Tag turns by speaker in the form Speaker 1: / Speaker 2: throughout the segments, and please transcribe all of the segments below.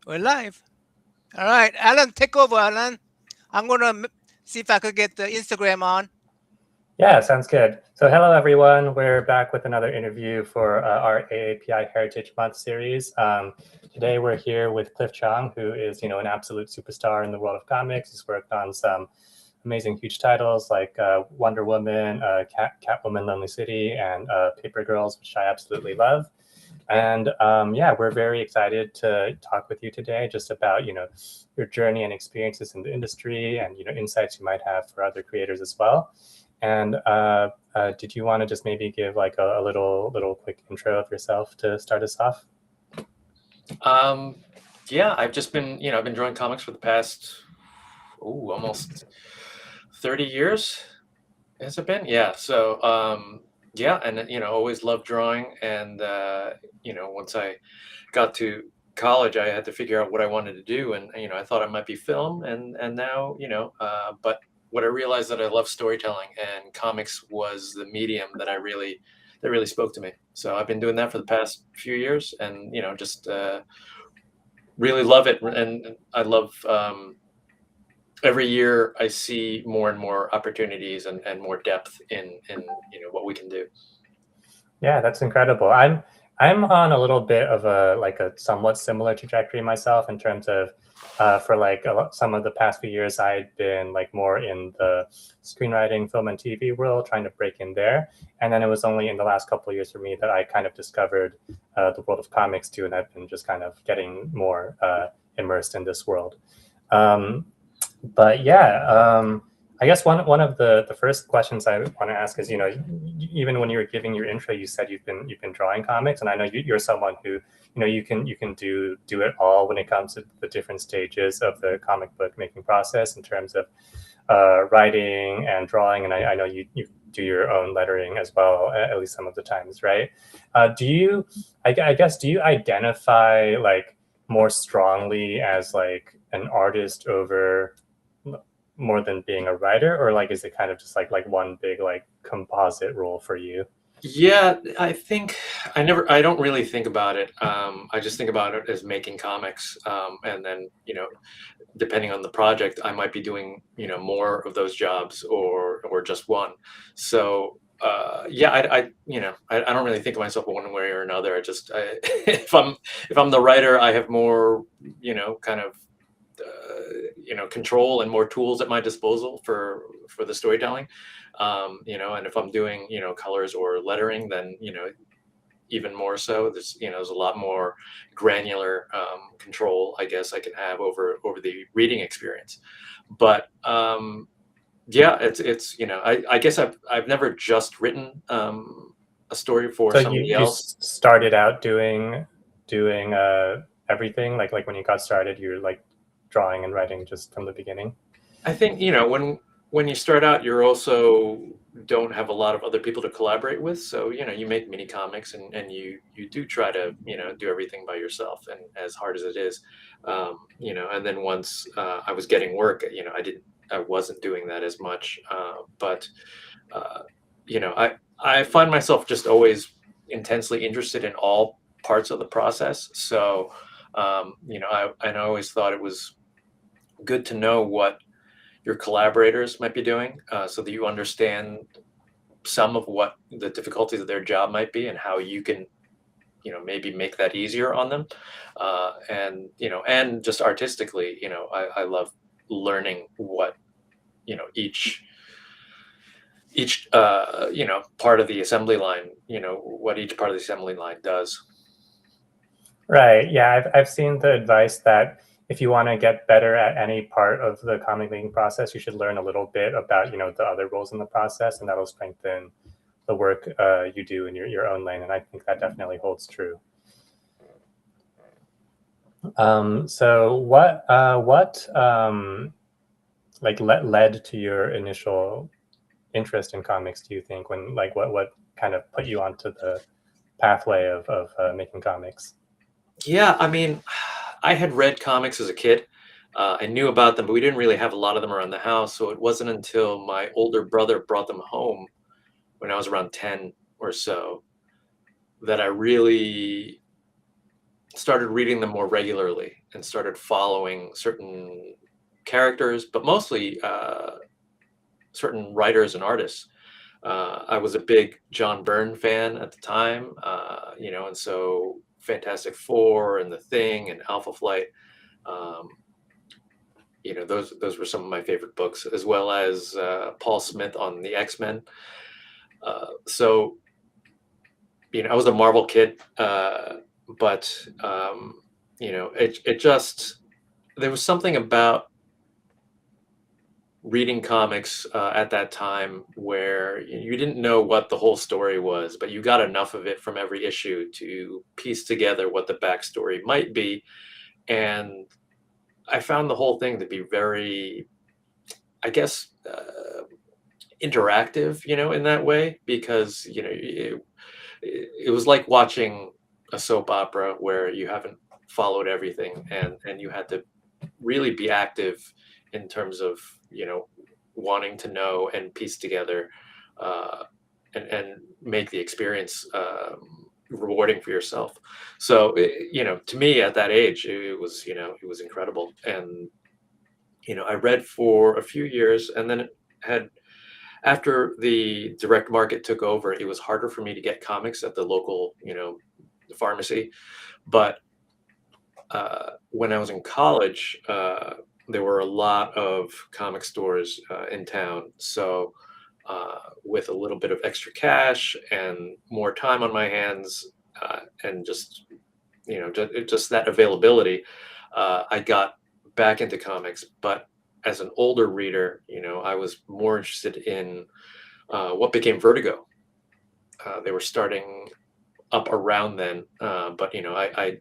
Speaker 1: We're live. All right, Alan, take over, Alan. I'm gonna see if I could get the Instagram on.
Speaker 2: Yeah, sounds good. So hello, everyone. We're back with another interview for our AAPI Heritage Month series. Today, we're here with Cliff Chiang, who is, an absolute superstar in the world of comics. He's worked on some amazing, huge titles like Wonder Woman, Catwoman, Lonely City, and Paper Girls, which I absolutely love. And yeah, we're very excited to talk with you today just about, your journey and experiences in the industry and, insights you might have for other creators as well. And did you want to just maybe give like a little quick intro of yourself to start us off?
Speaker 3: Um, yeah, I've just been, I've been drawing comics for the past, almost 30 years. Has it been? Yeah. So, yeah, and always loved drawing. And once I got to college, I had to figure out what I wanted to do, and I thought I might be film, and now, but what I realized that I love storytelling, and comics was the medium that really spoke to me. So I've been doing that for the past few years, and just really love it, and I love. Every year I see more and more opportunities and more depth in what we can do.
Speaker 2: Yeah, that's incredible. I'm on a little bit of a somewhat similar trajectory myself in terms of for like some of the past few years, I'd been like more in the screenwriting, film, and TV world, trying to break in there. And then it was only in the last couple of years for me that I kind of discovered the world of comics too, and I've been just kind of getting more immersed in this world. Um, but yeah, I guess one of the first questions I want to ask is, even when you were giving your intro, you said you've been drawing comics, and I know you're someone who, you can do it all when it comes to the different stages of the comic book making process in terms of writing and drawing, and I know you do your own lettering as well, at least some of the times, right? Do you, I guess, do you identify like more strongly as like an artist over more than being a writer, or like is it kind of just like one big like composite role for you?
Speaker 3: Yeah, I think I don't really think about it. I just think about it as making comics, and then depending on the project, I might be doing more of those jobs or just one. So yeah, I don't really think of myself one way or another. If I'm the writer, I have more kind of control and more tools at my disposal for the storytelling. And if I'm doing colors or lettering, then even more so. There's a lot more granular control, I guess, I can have over the reading experience. But yeah, it's I guess I've never just written a story for
Speaker 2: So you
Speaker 3: somebody
Speaker 2: you
Speaker 3: else.
Speaker 2: started out doing everything, like when you got started, you're like drawing and writing just from the beginning.
Speaker 3: I think when you start out, you're also don't have a lot of other people to collaborate with, so you make mini comics, and you do try to do everything by yourself, and as hard as it is, and then once I was getting work, I wasn't doing that as much, but uh, I find myself just always intensely interested in all parts of the process. So I always thought it was good to know what your collaborators might be doing, so that you understand some of what the difficulties of their job might be and how you can maybe make that easier on them, and just artistically, I love learning what each part of the assembly line, what each part of the assembly line does.
Speaker 2: Right. Yeah, I've seen the advice that if you want to get better at any part of the comic making process, you should learn a little bit about, the other roles in the process, and that'll strengthen the work you do in your own lane. And I think that definitely holds true. So what like led to your initial interest in comics, do you think, when like what kind of put you onto the pathway of making comics?
Speaker 3: Yeah, I mean, I had read comics as a kid. I knew about them, but we didn't really have a lot of them around the house. So it wasn't until my older brother brought them home when I was around 10 or so that I really started reading them more regularly and started following certain characters, but mostly certain writers and artists. I was a big John Byrne fan at the time, and so Fantastic Four and The Thing and Alpha Flight. Those were some of my favorite books, as well as Paul Smith on the X-Men. So I was a Marvel kid, but it just, there was something about reading comics at that time where you didn't know what the whole story was, but you got enough of it from every issue to piece together what the backstory might be. And I found the whole thing to be very, I guess, interactive, in that way, because, it was like watching a soap opera where you haven't followed everything, and you had to really be active in terms of, wanting to know and piece together, and make the experience rewarding for yourself. So, to me at that age, it was incredible. And, I read for a few years, and then after the direct market took over, it was harder for me to get comics at the local, pharmacy. But when I was in college, there were a lot of comic stores in town. So with a little bit of extra cash and more time on my hands, and just, just that availability, I got back into comics. But as an older reader, I was more interested in what became Vertigo. They were starting up around then, but I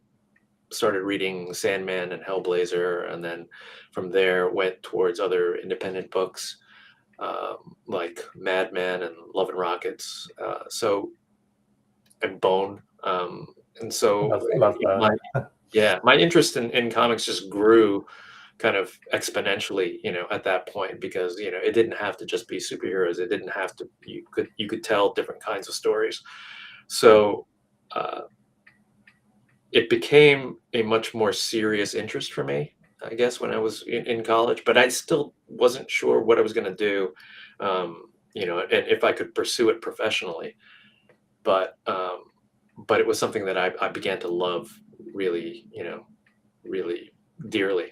Speaker 3: started reading Sandman and Hellblazer, and then from there went towards other independent books like Madman and Love and Rockets, and Bone, and so
Speaker 2: Love
Speaker 3: my interest in comics just grew kind of exponentially, at that point, because it didn't have to just be superheroes. It didn't have to. You could tell different kinds of stories. So it became a much more serious interest for me, I guess, when I was in college. But I still wasn't sure what I was going to do, and if I could pursue it professionally. But it was something that I began to love really, really dearly.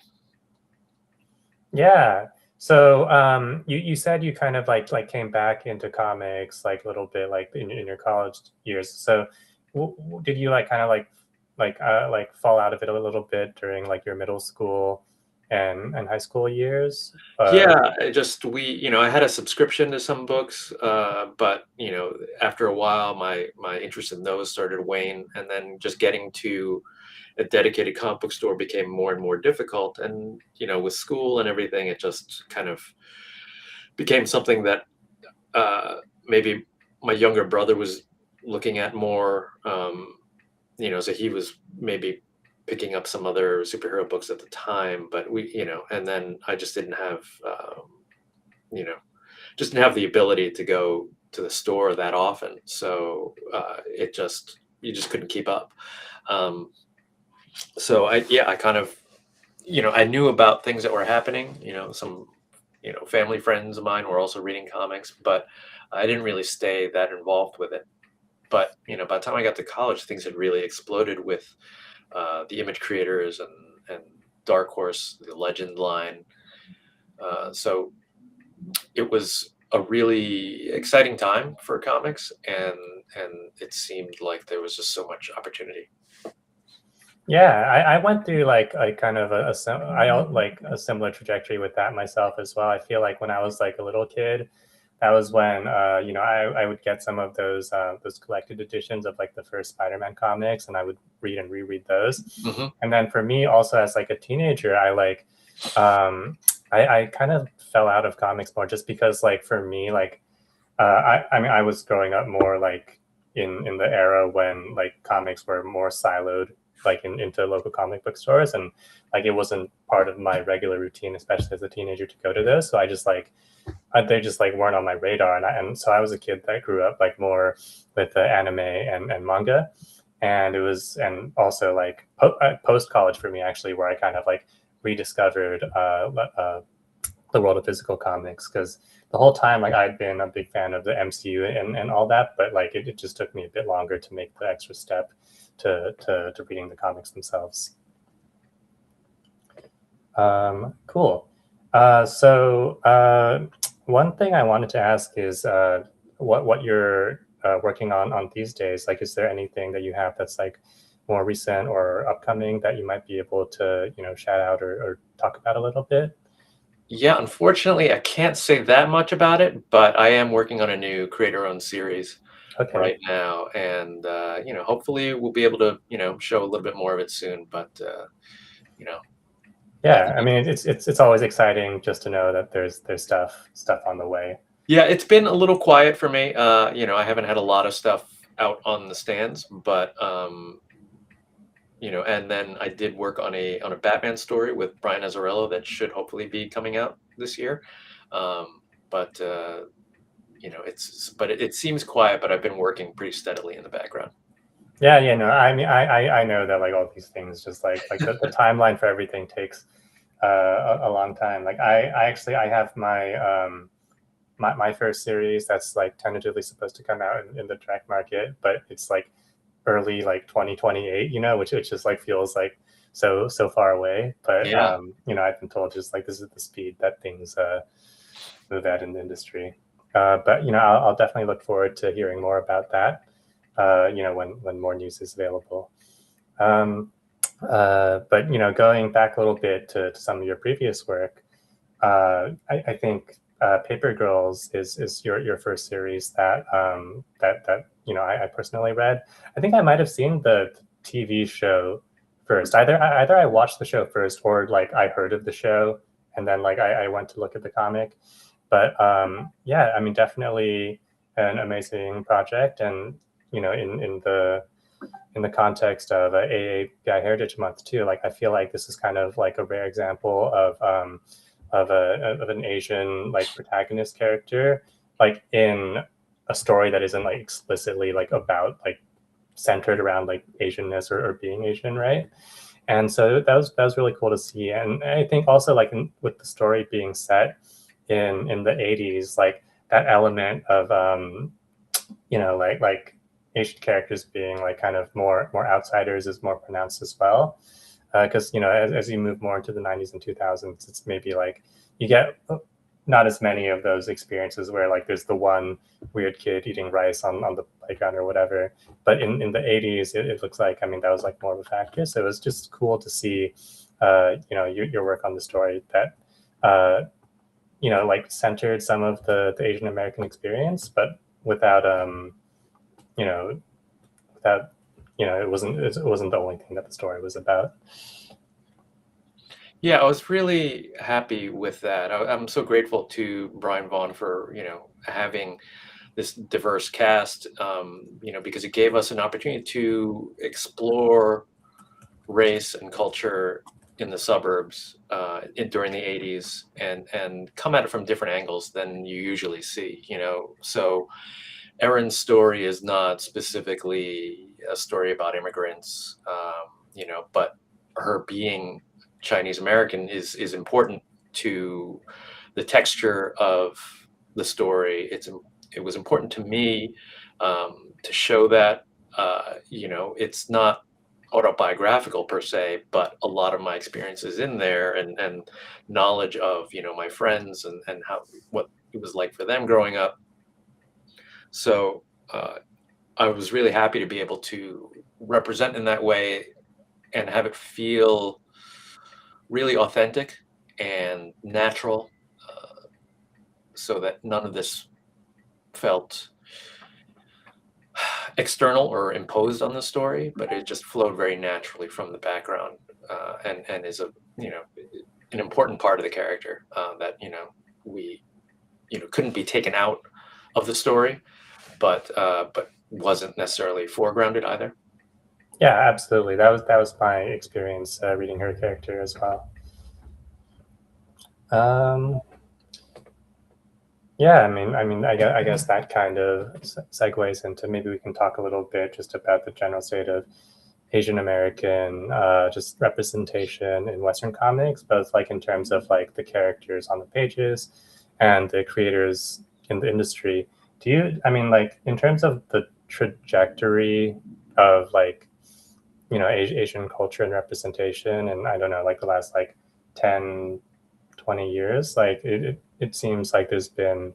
Speaker 2: Yeah. So you said you kind of like came back into comics like a little bit like in your college years. So did you like kind of like fall out of it a little bit during like your middle school and high school years?
Speaker 3: Yeah, I had a subscription to some books, but after a while, my interest in those started to wane, and then just getting to a dedicated comic book store became more and more difficult. And with school and everything, it just kind of became something that maybe my younger brother was looking at more. So he was maybe picking up some other superhero books at the time, but and then I just didn't have, the ability to go to the store that often. So you just couldn't keep up. So I kind of, I knew about things that were happening, some, family friends of mine were also reading comics, but I didn't really stay that involved with it. But, by the time I got to college, things had really exploded with the Image creators and Dark Horse, the Legend line. So it was a really exciting time for comics, and it seemed like there was just so much opportunity.
Speaker 2: Yeah, I went through like kind of a similar trajectory with that myself as well. I feel like when I was like a little kid, that was when I would get some of those collected editions of like the first Spider-Man comics, and I would read and reread those.
Speaker 3: Mm-hmm.
Speaker 2: And then for me also as like a teenager, I kind of fell out of comics more just because like for me like I mean I was growing up more like in the era when like comics were more siloed like into local comic book stores, and like it wasn't part of my regular routine, especially as a teenager, to go to those. So I just like they just like weren't on my radar, and so I was a kid that grew up like more with the anime and manga, and also like post college for me actually, where I kind of like rediscovered the world of physical comics, because the whole time like I'd been a big fan of the MCU and all that, but like it just took me a bit longer to make the extra step to reading the comics themselves. Cool. So one thing I wanted to ask is what you're working on these days. Like, is there anything that you have that's like more recent or upcoming that you might be able to, shout out or talk about a little bit?
Speaker 3: Yeah, unfortunately, I can't say that much about it, but I am working on a new creator-owned series
Speaker 2: Okay.
Speaker 3: right now, and hopefully we'll be able to, show a little bit more of it soon. But
Speaker 2: Yeah, I mean, it's always exciting just to know that there's stuff on the way.
Speaker 3: yeah, it's been a little quiet for me. I haven't had a lot of stuff out on the stands, but and then I did work on a Batman story with Brian Azzarello that should hopefully be coming out this year. But it seems quiet, but I've been working pretty steadily in the background.
Speaker 2: Yeah, no, I mean, I know that like all these things, just like the timeline for everything takes a long time. Like I have my first series that's like tentatively supposed to come out in the direct market, but it's like early like 2028, which just like feels like so far away. But
Speaker 3: Yeah.
Speaker 2: I've been told just like this is the speed that things move at in the industry. But I'll definitely look forward to hearing more about that. When more news is available. But going back a little bit to some of your previous work, I think Paper Girls is your first series that I personally read. I think I might have seen the TV show first. Either I watched the show first, or like I heard of the show and then like I went to look at the comic. But yeah, I mean, definitely an amazing project, and in the context of AAPI Heritage Month too, like I feel like this is kind of like a rare example of an Asian like protagonist character, like in a story that isn't like explicitly like about like centered around like Asianness or being Asian, right? And so that was really cool to see. And I think also like with the story being set in the 80s, like that element of like Asian characters being like kind of more outsiders is more pronounced as well. Because as you move more into the 90s and 2000s, it's maybe like you get not as many of those experiences where like there's the one weird kid eating rice on the playground or whatever. But in the 80s, it looks like, I mean, that was like more of a factor. So it was just cool to see your work on the story that like centered some of the Asian American experience, but without without it wasn't the only thing that the story was about.
Speaker 3: Yeah, I was really happy with that. I'm so grateful to Brian Vaughn for having this diverse cast, because it gave us an opportunity to explore race and culture in the suburbs during the 80s, and come at it from different angles than you usually see. So Erin's story is not specifically a story about immigrants, but her being Chinese American is important to the texture of the story. It was important to me to show that it's not autobiographical per se, but a lot of my experiences in there, and knowledge of my friends, and what it was like for them growing up. So I was really happy to be able to represent in that way and have it feel really authentic and natural, so that none of this felt external or imposed on the story, but it just flowed very naturally from the background, and is an important part of the character that we couldn't be taken out of the story, but wasn't necessarily foregrounded either.
Speaker 2: Yeah, absolutely. That was my experience reading her character as well. Yeah, I guess that kind of segues into, maybe we can talk a little bit just about the general state of Asian American just representation in Western comics, both like in terms of like the characters on the pages and the creators in the industry. Like in terms of the trajectory of like, Asian culture and representation, and I don't know, like the last like 10, 20 years, like it seems like there's been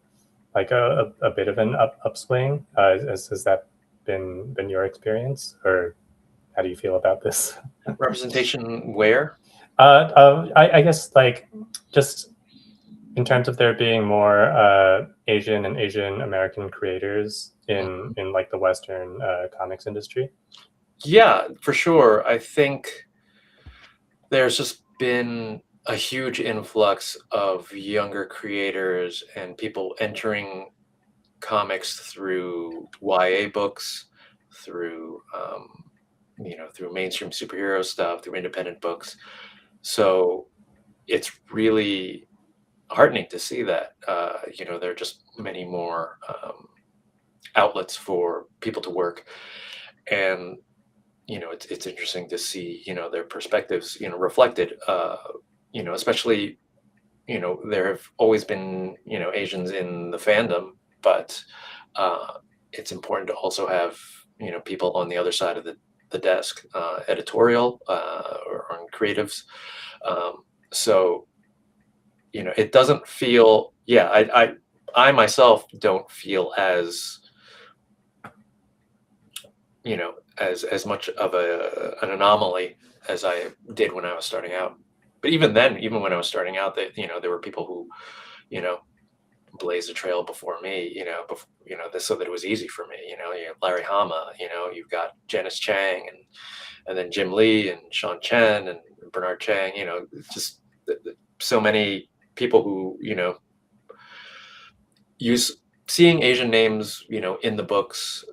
Speaker 2: like a bit of an upswing. Has that been your experience, or how do you feel about this?
Speaker 3: Representation where?
Speaker 2: I guess like just in terms of there being more Asian and Asian American creators in like the Western comics industry.
Speaker 3: Yeah, for sure. I think there's just been a huge influx of younger creators and people entering comics through YA books, through through mainstream superhero stuff, through independent books. So it's really heartening to see that. There are just many more outlets for people to work, and it's interesting to see their perspectives reflected. Especially there have always been Asians in the fandom, but it's important to also have people on the other side of the desk, editorial or on creatives. So it doesn't feel. Yeah, I myself don't feel as as much of an anomaly as I did when I was starting out. But even then, even when I was starting out, that there were people who blazed a trail before me. This, so that it was easy for me. You have Larry Hama. You've got Janice Chang and then Jim Lee and Sean Chen and Bernard Chang. Just so many people who use seeing Asian names in the books.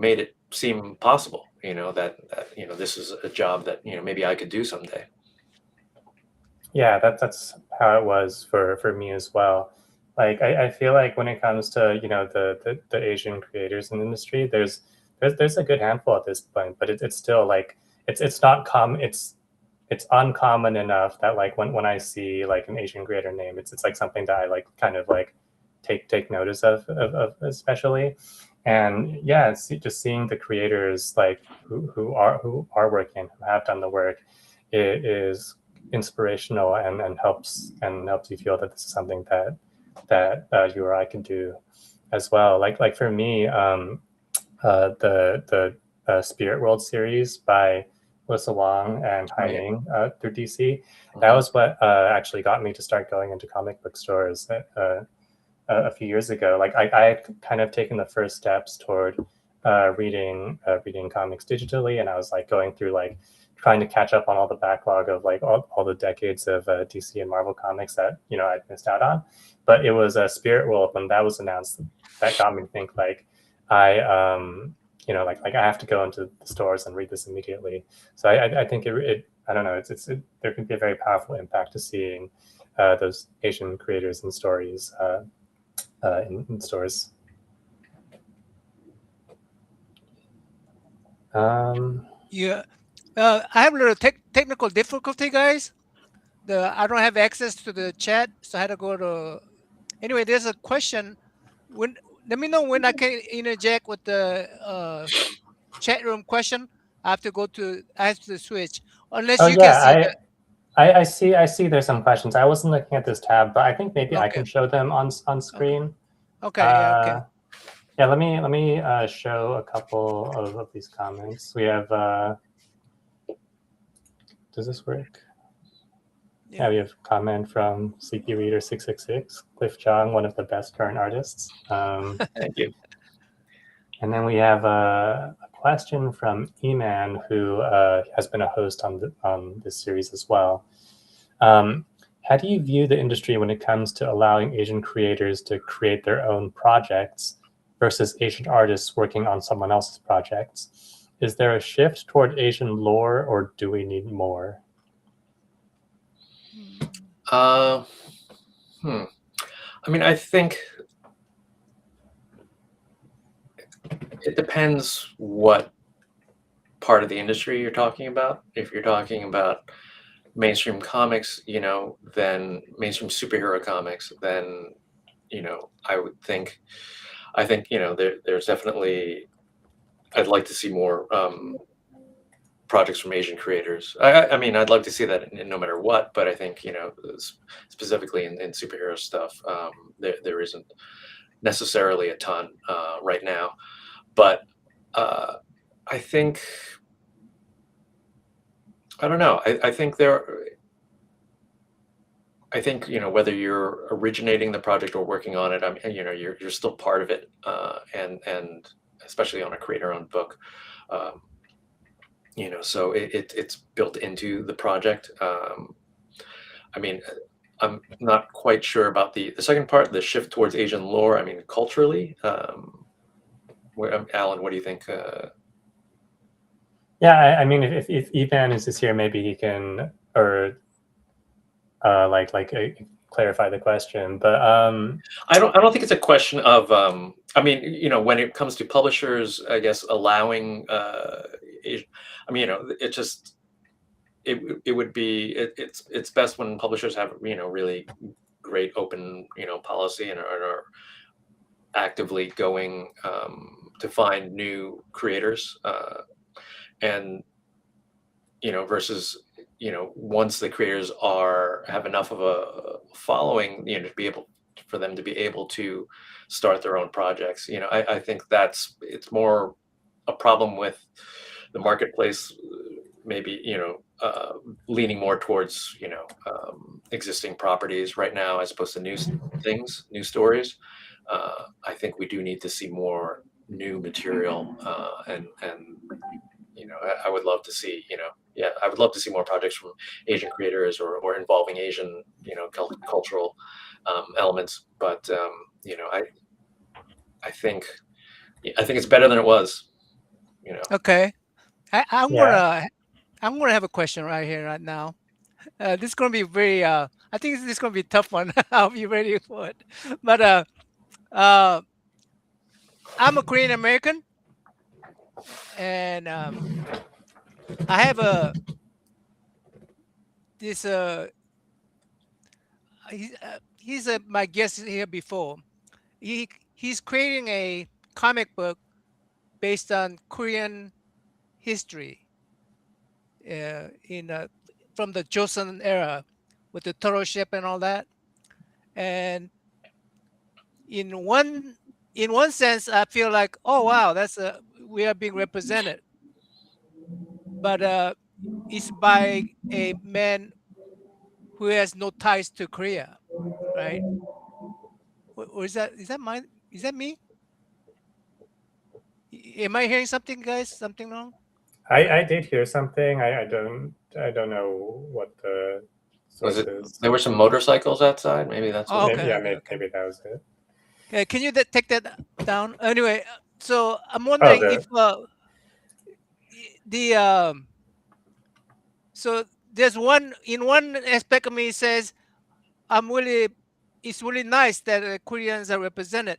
Speaker 3: Made it seem possible, that this is a job that, maybe I could do someday.
Speaker 2: Yeah, that's how it was for me as well. Like I feel like when it comes to the Asian creators in the industry, there's a good handful at this point, but it's still like it's not common. It's uncommon enough that like when I see like an Asian creator name, it's like something that I like kind of like take notice of especially. And yeah, just seeing the creators like who are working, who have done the work, it is inspirational and helps you feel that this is something that you or I can do as well. Like for me, the Spirit World series by Alyssa Wong and Hai Ning through DC, that was what actually got me to start going into comic book stores a few years ago. Like I had kind of taken the first steps toward reading comics digitally, and I was like going through like trying to catch up on all the backlog of like all the decades of DC and Marvel comics that I'd missed out on. But it was a Spirit World when that was announced that got me to think like I like I have to go into the stores and read this immediately. So I think it I don't know, there can be a very powerful impact to seeing those Asian creators and stories in stores.
Speaker 1: Yeah. I have a little technical difficulty, guys. I don't have access to the chat, so I had to go to. Anyway, there's a question. When Let me know when I can interject with the chat room question. I have to switch unless
Speaker 2: Oh
Speaker 1: you can see
Speaker 2: yeah,
Speaker 1: that.
Speaker 2: I see. There's some questions. I wasn't looking at this tab, but I think maybe I
Speaker 1: Okay.
Speaker 2: can show them on
Speaker 1: Okay.
Speaker 2: screen.
Speaker 1: Okay. Yeah. Okay.
Speaker 2: Yeah, let me show a couple of these comments. We have. Does this work? Yeah, we have a comment from CP Reader 666, Cliff Chiang, one of the best current artists.
Speaker 3: Thank you.
Speaker 2: And then we have a question from Eman, who has been a host on this series as well. How do you view the industry when it comes to allowing Asian creators to create their own projects versus Asian artists working on someone else's projects? Is there a shift toward Asian lore, or do we need more?
Speaker 3: Hmm. I mean, I think it depends what part of the industry you're talking about. If you're talking about mainstream comics, then mainstream superhero comics, then, I think, there's definitely, I'd like to see more projects from Asian creators. I mean, I'd like to see that in no matter what, but I think, specifically in superhero stuff, there isn't necessarily a ton right now. But uh, I think, I don't know. I think, whether you're originating the project or working on it, I mean, you're still part of it, and especially on a creator-owned book, um, so it's built into the project. I mean, I'm not quite sure about the second part, the shift towards Asian lore. I mean, culturally, Alan, what do you think?
Speaker 2: Yeah, I mean, if Evan is here, maybe he can, or clarify the question. But
Speaker 3: I don't think it's a question of, I mean, when it comes to publishers, I guess allowing, I mean, it just, it would be, it's best when publishers have, really great open, policy, and are actively going to find new creators, and versus, once the creators have enough of a following, to be able, for them to be able to start their own projects. I think it's more a problem with the marketplace, maybe, leaning more towards, existing properties right now, as opposed to new stories. I think we do need to see more new material, and I would love to see, yeah, I would love to see more projects from Asian creators, or involving Asian, cultural elements. But I think I think it's better than it was.
Speaker 1: Okay,
Speaker 2: yeah,
Speaker 1: I'm gonna have a question right here, right now. This is gonna be very. I think this is gonna be a tough one. I'll be ready for it. But uh, I'm a Korean American, and I have a this. He's my guest here before. He's creating a comic book based on Korean history, in from the Joseon era, with the turtle ship and all that. And in one in one sense, I feel like, oh wow, we are being represented, but it's by a man who has no ties to Korea, right? Or is that me? Am I hearing something, guys? Something wrong?
Speaker 2: I did hear something. I don't know what the
Speaker 3: Was
Speaker 2: source
Speaker 3: it?
Speaker 2: is.
Speaker 3: There were some motorcycles outside. Maybe that's
Speaker 1: Oh,
Speaker 3: what.
Speaker 2: Maybe,
Speaker 1: okay,
Speaker 2: yeah,
Speaker 1: okay, okay.
Speaker 2: maybe that was it.
Speaker 1: Can you take that down? Anyway, so I'm
Speaker 2: Oh,
Speaker 1: wondering if
Speaker 2: the
Speaker 1: the so there's one aspect of me says I'm really it's really nice that Koreans are represented.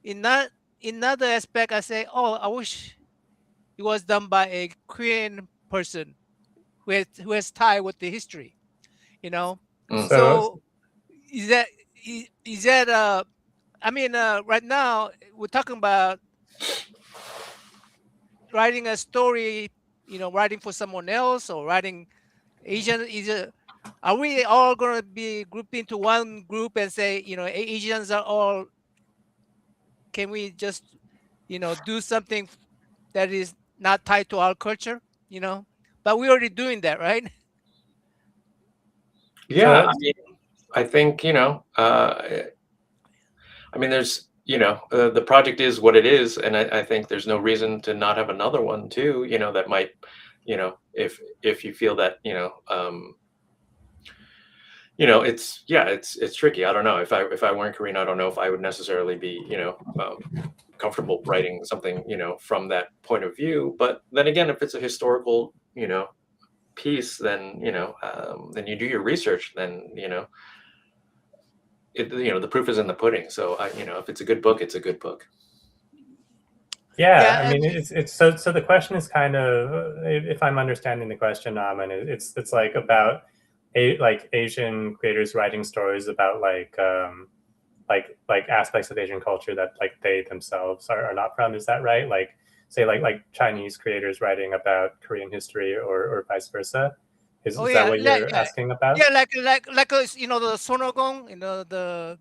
Speaker 1: In that in another aspect, I say, oh, I wish it was done by a Korean person who has tie with the history. You know.
Speaker 3: Mm.
Speaker 2: so
Speaker 1: So is that is that I mean, right now we're talking about writing a story, writing for someone else or writing Asian. Are we all going to be grouped into one group and say, Asians are all? Can we just, do something that is not tied to our culture? But we're already doing that, right?
Speaker 3: Yeah,
Speaker 2: so
Speaker 3: I mean, I think, I mean, the project is what it is, and I think there's no reason to not have another one too. That might, if you feel that, it's tricky. I don't know, if I weren't Korean, I don't know if I would necessarily be, comfortable writing something, from that point of view. But then again, if it's a historical, piece, then then you do your research. Then the proof is in the pudding. So if it's a good book, it's a good book.
Speaker 2: Yeah, I
Speaker 1: Yeah,
Speaker 2: mean, it's so the question is kind of, if I'm understanding the question, and it's like about like Asian creators writing stories about like aspects of Asian culture that like they themselves are not from. Is that right? Like say like Chinese creators writing about Korean history or vice versa.
Speaker 1: oh
Speaker 2: Is that
Speaker 1: yeah,
Speaker 2: what you're asking about?
Speaker 1: yeah, the Sonogong,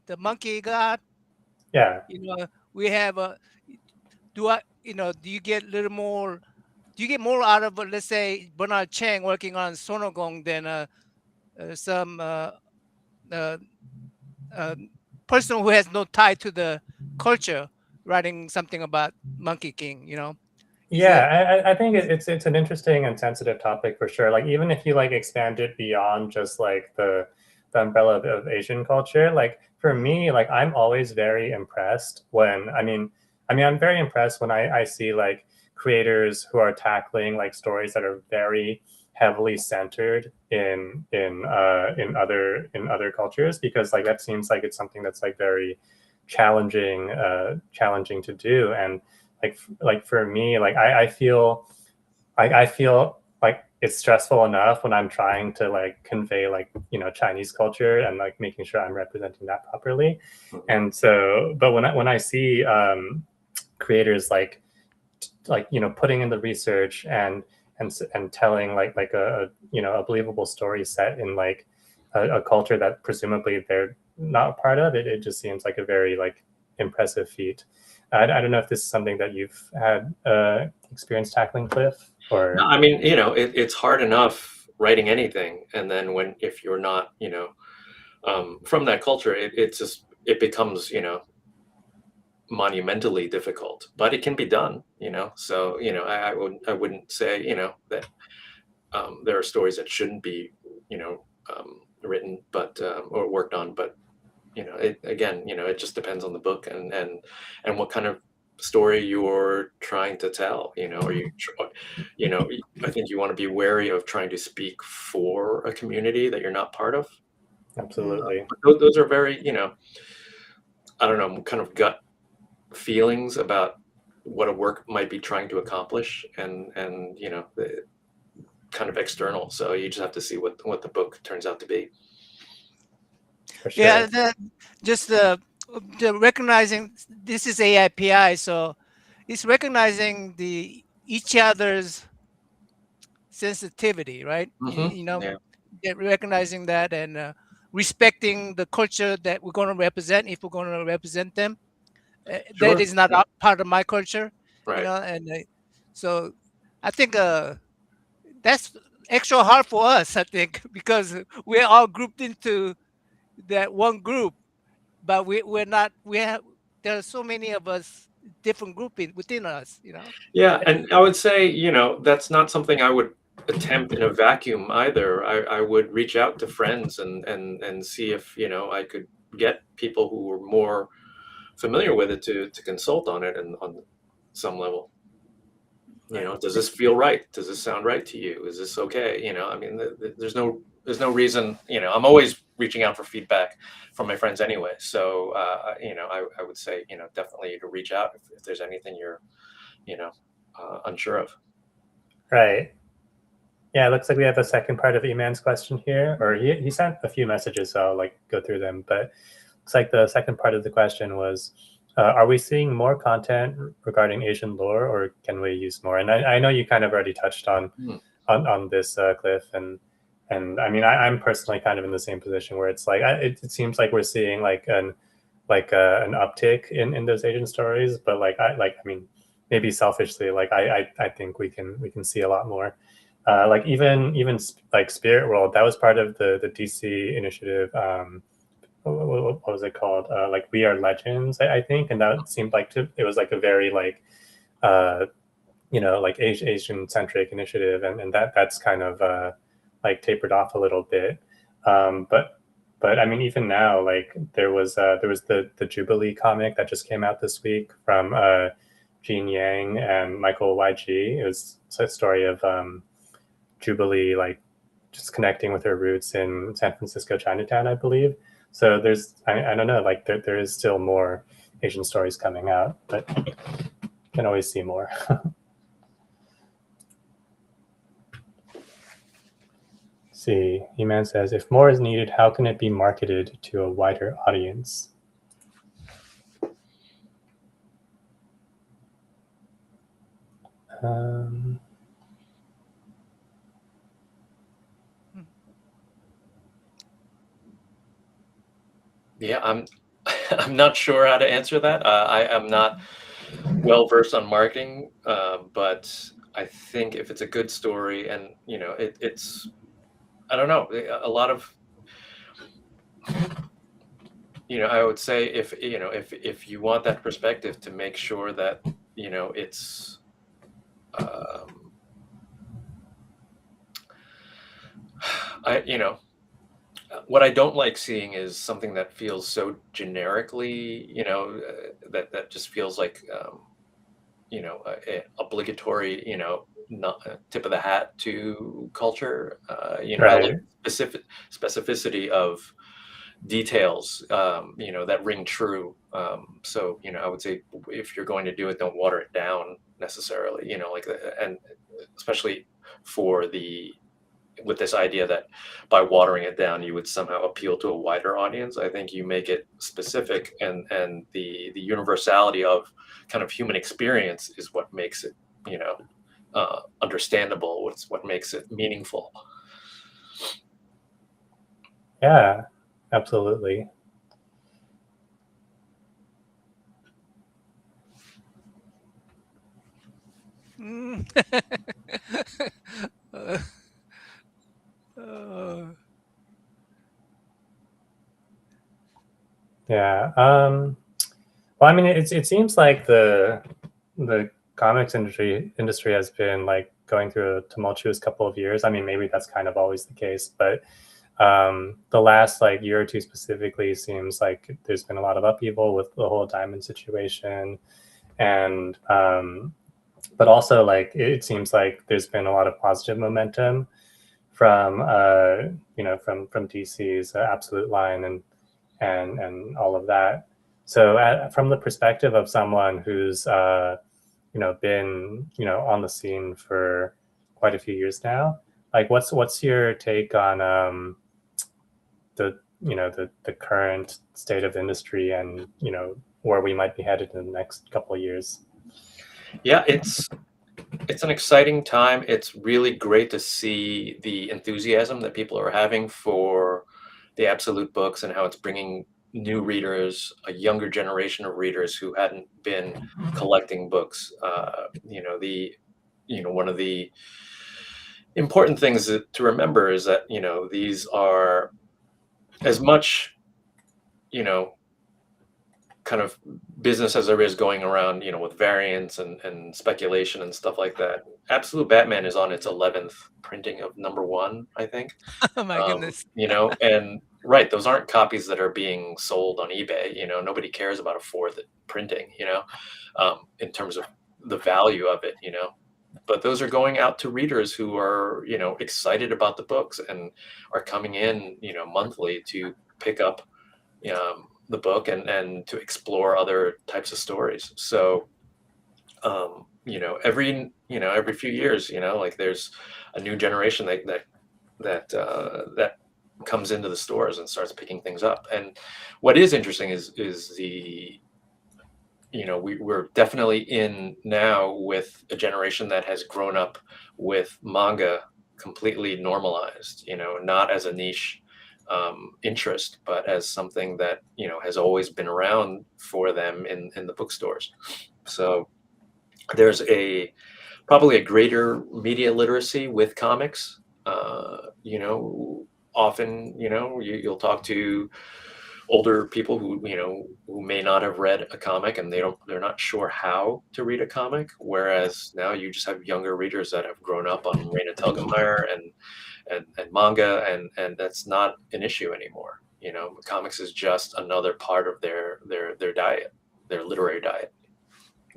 Speaker 1: the monkey god.
Speaker 2: Yeah.
Speaker 1: We have do I do you get a little more? Do you get more out of let's say Bernard Chang working on Sonogong than some uh, uh, person who has no tie to the culture writing something about Monkey King? Is it?
Speaker 2: Yeah, I think it's an interesting and sensitive topic for sure. Like even if you like expand it beyond just like the umbrella of Asian culture, like for me, like I'm always very impressed when I'm very impressed when I see like creators who are tackling like stories that are very heavily centered in other cultures, because like that seems like it's something that's like very challenging to do. And like for me, like I feel like it's stressful enough when I'm trying to like convey like Chinese culture and like making sure I'm representing that properly. And so, but when I see creators like putting in the research and telling like a believable story set in like a culture that presumably they're not a part of, it just seems like a very like impressive feat. I don't know if this is something that you've had experience tackling, Cliff,
Speaker 3: No,
Speaker 2: or
Speaker 3: I mean, it's hard enough writing anything, and then if you're not, from that culture, it becomes, monumentally difficult. But it can be done, So, I wouldn't say, that there are stories that shouldn't be, written, but or worked on, but it just depends on the book and what kind of story you're trying to tell. Or I think you want to be wary of trying to speak for a community that you're not part of.
Speaker 1: Mm.
Speaker 2: absolutely.
Speaker 3: Those are very, I don't know, kind of gut feelings about what a work might be trying to accomplish, and the kind of external. So you just have to see what the book turns out to be.
Speaker 2: For
Speaker 1: Yeah,
Speaker 2: sure.
Speaker 1: just the recognizing this is AIPI, so it's recognizing the each other's sensitivity, right?
Speaker 3: Yeah,
Speaker 1: Recognizing that and respecting the culture that we're going to represent if we're going to represent them. That
Speaker 3: sure.
Speaker 1: is not part of my culture,
Speaker 3: Right.
Speaker 1: and so I think that's extra hard for us. I think because we're all grouped into that one group, but we're not. We have there are so many of us different grouping within us.
Speaker 3: Yeah, and I would say, that's not something I would attempt in a vacuum either. I would reach out to friends and see if, I could get people who were more familiar with it to consult on it and on some level.
Speaker 1: Right.
Speaker 3: Does this feel right? Does this sound right to you? Is this okay? I mean, there's no reason. I'm always reaching out for feedback from my friends anyway. So, I would say, definitely to reach out if there's anything you're, you know, unsure of.
Speaker 2: Right. Yeah, it looks like we have a second part of Eman's question here, or he sent a few messages, so I'll like go through them. But looks like the second part of the question was, are we seeing more content regarding Asian lore, or can we use more? And I know you kind of already touched on
Speaker 3: Hmm.
Speaker 2: on this, Cliff, and I mean I'm personally kind of in the same position where it's like it seems like we're seeing like an uptick in those Asian stories, but I mean maybe selfishly like I think we can see a lot more. Like even like Spirit World, that was part of the DC initiative. What was it called? Like We Are Legends, I think, and that seemed like it was like a very like uh, like Asian centric initiative, and that's kind of like tapered off a little bit. But I mean, even now, like there was the Jubilee comic that just came out this week from Gene Yang and Michael YG. It was a story of Jubilee like just connecting with her roots in San Francisco Chinatown, I believe. So I don't know, like there is still more Asian stories coming out, but can always see more. See, E-Man says, if more is needed, how can it be marketed to a wider audience?
Speaker 3: Yeah, I'm not sure how to answer that. I am not well versed on marketing, but I think if it's a good story and it's I don't know, a lot of I would say if you want that perspective to make sure that it's I what I don't like seeing is something that feels so generically, that just feels like, obligatory, not tip of the hat to culture. I
Speaker 2: Right.
Speaker 3: like specificity of details, that ring true. So, I would say if you're going to do it, don't water it down necessarily, and especially for with this idea that by watering it down, you would somehow appeal to a wider audience. I think you make it specific, and the universality of kind of human experience is what makes it, understandable. What makes it meaningful.
Speaker 2: Yeah, absolutely.
Speaker 1: Mm. Uh,
Speaker 2: Yeah. Well, I mean, it seems like the comics industry has been like going through a tumultuous couple of years. I mean, maybe that's kind of always the case, but the last like year or two specifically seems like there's been a lot of upheaval with the whole diamond situation, and but also like it seems like there's been a lot of positive momentum from from DC's Absolute line and all of that. So from the perspective of someone who's been on the scene for quite a few years now, like what's your take on the current state of industry and where we might be headed in the next couple of years?
Speaker 3: Yeah, it's an exciting time. It's really great to see the enthusiasm that people are having for the Absolute books and how it's bringing new readers, a younger generation of readers who hadn't been collecting books. One of the important things to remember is that these are as much you know kind of business as there is going around, with variants and speculation and stuff like that. Absolute Batman is on its 11th printing of #1, I think.
Speaker 1: oh my goodness.
Speaker 3: And right, those aren't copies that are being sold on eBay. Nobody cares about a fourth printing, in terms of the value of it, But those are going out to readers who are, excited about the books and are coming in, monthly to pick up the book and to explore other types of stories. So, every few years, like there's a new generation that comes into the stores and starts picking things up. And what is interesting is we're definitely in now with a generation that has grown up with manga completely normalized, not as a niche interest, but as something that has always been around for them in the bookstores. So there's probably a greater media literacy with comics. Often you'll talk to older people who may not have read a comic, and they're not sure how to read a comic, whereas now you just have younger readers that have grown up on Raina Telgemeier and manga, and that's not an issue anymore. Comics is just another part of their diet, their literary diet.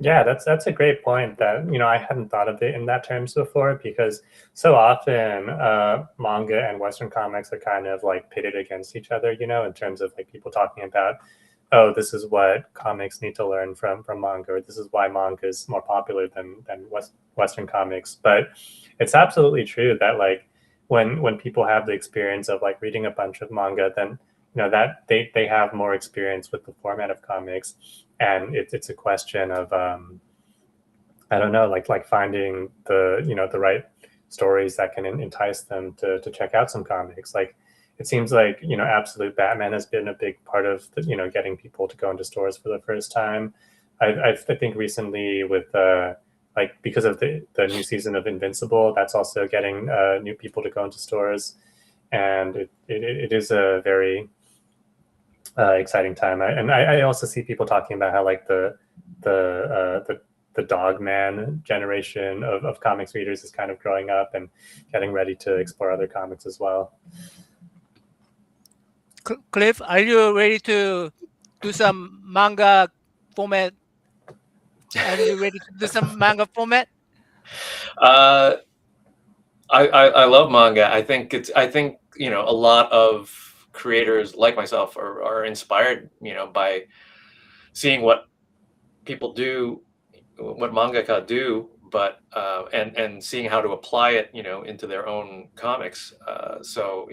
Speaker 2: Yeah, that's a great point that, I hadn't thought of it in that terms before, because so often manga and Western comics are kind of like pitted against each other, in terms of like people talking about, oh, this is what comics need to learn from manga, or this is why manga is more popular than Western comics. But it's absolutely true that like when people have the experience of like reading a bunch of manga, then that they have more experience with the format of comics, and it's a question of I don't know, like finding the right stories that can entice them to check out some comics. Like it seems like Absolute Batman has been a big part of getting people to go into stores for the first time. I think recently with like because of the new season of Invincible, that's also getting new people to go into stores, and it is a very exciting time. I also see people talking about how like the dog man generation of comics readers is kind of growing up and getting ready to explore other comics as well.
Speaker 1: Cliff, are you ready to do some manga format? Are you ready to do some manga format?
Speaker 3: Uh, I love manga. I think a lot of creators like myself are inspired by seeing what people do, what mangaka do, but and seeing how to apply it into their own comics. So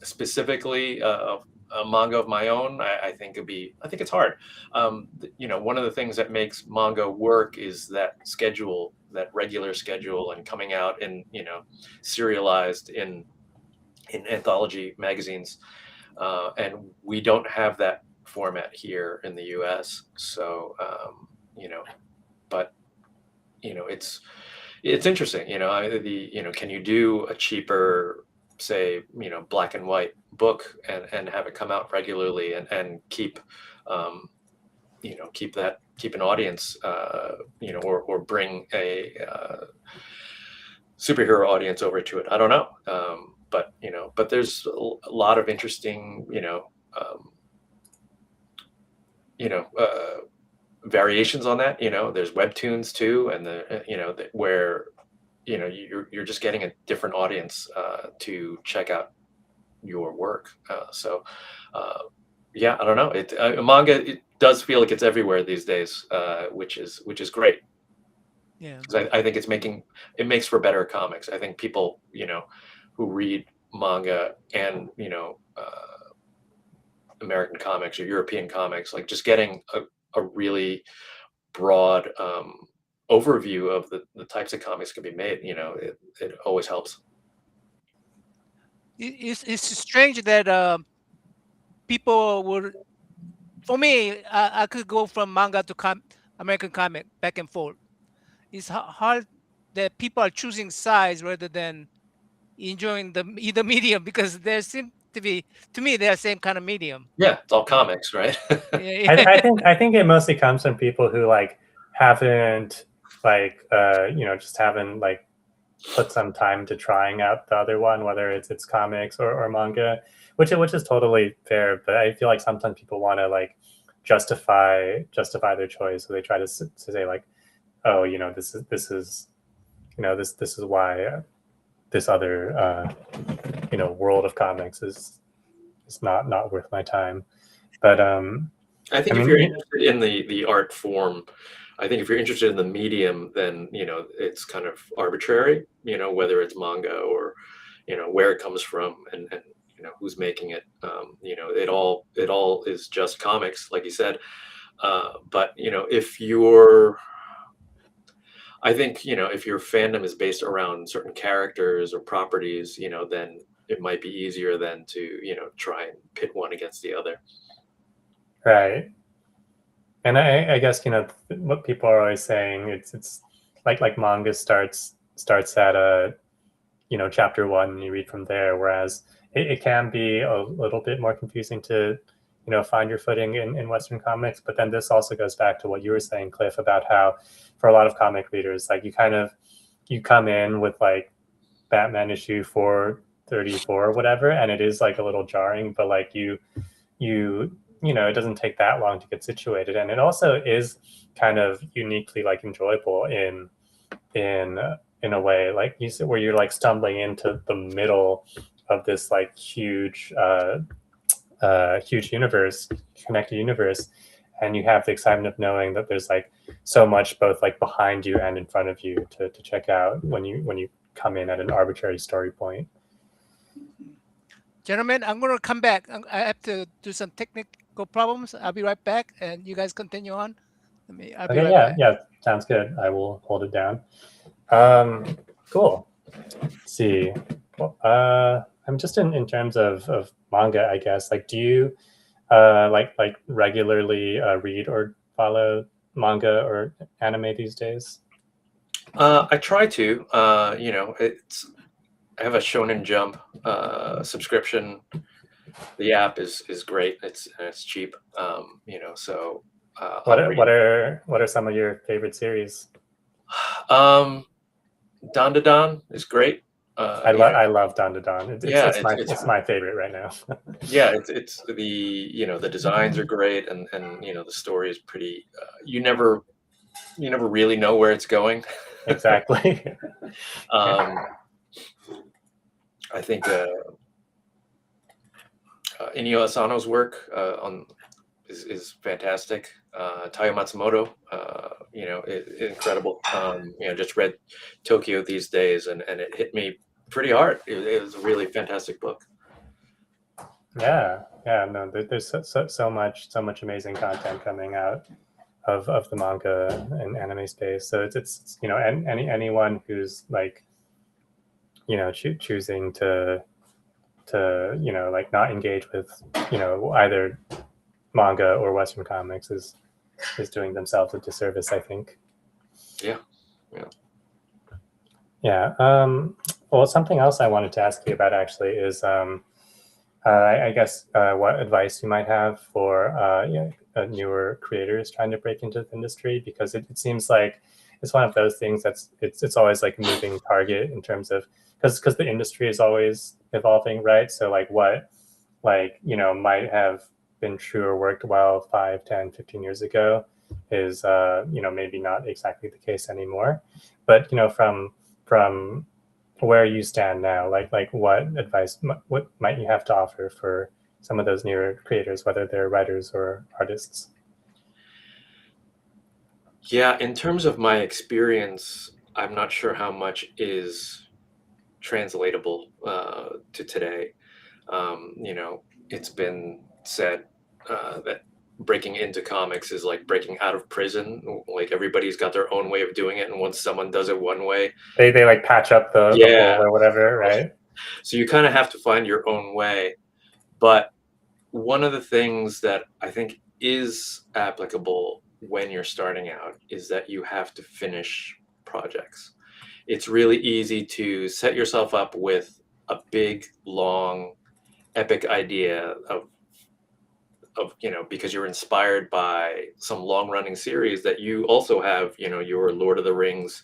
Speaker 3: specifically a manga of my own, I think I think it's hard. One of the things that makes manga work is that schedule, that regular schedule, and coming out in serialized in anthology magazines, and we don't have that format here in the U.S. So but it's interesting. Can you do a cheaper, say, black and white book and have it come out regularly and keep keep an audience, or bring a superhero audience over to it. I don't know. But there's a lot of interesting, um, variations on that. There's webtoons too, and where you're just getting a different audience to check out your work. Yeah, I don't know. Manga, it does feel like it's everywhere these days, which is great.
Speaker 1: Yeah.
Speaker 3: Because I think it makes for better comics. I think people who read manga and American comics or European comics, like just getting a really broad overview of the types of comics can be made. It always helps.
Speaker 1: It's strange that people would. For me, I could go from manga to American comic back and forth. It's hard that people are choosing sides rather than enjoying either medium, because there seem to be, to me, they're the same kind of medium.
Speaker 3: Yeah, it's all comics, right?
Speaker 1: Yeah,
Speaker 2: I
Speaker 1: yeah.
Speaker 2: think I think it mostly comes from people who like haven't like just haven't like put some time to trying out the other one, whether it's comics or manga, which is totally fair. But I feel like sometimes people want to like justify their choice, so they try to say like, oh, this is this is why this other world of comics is not worth my time. But
Speaker 3: I think
Speaker 2: I
Speaker 3: if you're
Speaker 2: mean,
Speaker 3: interested in the art form, I think if you're interested in the medium, then it's kind of arbitrary. Whether it's manga or where it comes from, and who's making it. It all is just comics, like you said. But I think if your fandom is based around certain characters or properties, then it might be easier than to try and pit one against the other.
Speaker 2: right. And I guess what people are always saying, it's like manga starts at a chapter one, and you read from there, whereas it can be a little bit more confusing to find your footing in Western comics. But then this also goes back to what you were saying, Cliff, about how for a lot of comic readers, like you come in with like Batman issue 434 or whatever, and it is like a little jarring, but like you it doesn't take that long to get situated, and it also is kind of uniquely like enjoyable in a way, like you said, where you're like stumbling into the middle of this like huge universe, connected universe, and you have the excitement of knowing that there's like so much both like behind you and in front of you to check out when you come in at an arbitrary story point.
Speaker 1: Gentlemen, I'm going to come back. I have to do some technical problems. I'll be right back, and you guys continue on. I'll be
Speaker 2: Okay,
Speaker 1: right back.
Speaker 2: yeah, sounds good. I will hold it down. Cool. Let's see. Well, I'm just in terms of manga, I guess. Like, do you like regularly read or follow manga or anime these days?
Speaker 3: I try to. I have a Shonen Jump subscription. The app is great. It's cheap. So
Speaker 2: What
Speaker 3: I'll
Speaker 2: are,
Speaker 3: read.
Speaker 2: what are some of your favorite series?
Speaker 3: Dan Dan is great.
Speaker 2: I love Dan Dan. It's my favorite right now.
Speaker 3: Yeah, it's the designs are great, and the story is pretty. You never really know where it's going.
Speaker 2: Exactly.
Speaker 3: I think Inio Asano's work is fantastic. Taiyo Matsumoto, incredible. Just read Tokyo these days, and it hit me pretty hard. It was a really fantastic book.
Speaker 2: Yeah. No, there's so much amazing content coming out of the manga and anime space. So it's and anyone who's like, choosing to like not engage with either manga or Western comics is doing themselves a disservice, I think.
Speaker 3: Yeah.
Speaker 2: Well, something else I wanted to ask you about actually is I guess what advice you might have for newer creators trying to break into the industry, because it seems like it's one of those things it's always like a moving target in terms of because the industry is always evolving, right? So like what might have been true or worked well 5, 10, 15 years ago is maybe not exactly the case anymore. But from where you stand now, like what advice, what might you have to offer for some of those newer creators, whether they're writers or artists?
Speaker 3: Yeah, in terms of my experience, I'm not sure how much is translatable to today. It's been said that breaking into comics is like breaking out of prison. Like everybody's got their own way of doing it, and once someone does it one way,
Speaker 2: they like patch up the hole or whatever, right?
Speaker 3: So you kind of have to find your own way. But one of the things that I think is applicable when you're starting out is that you have to finish projects. It's really easy to set yourself up with a big, long, epic idea of because you're inspired by some long-running series that you also have, your Lord of the Rings,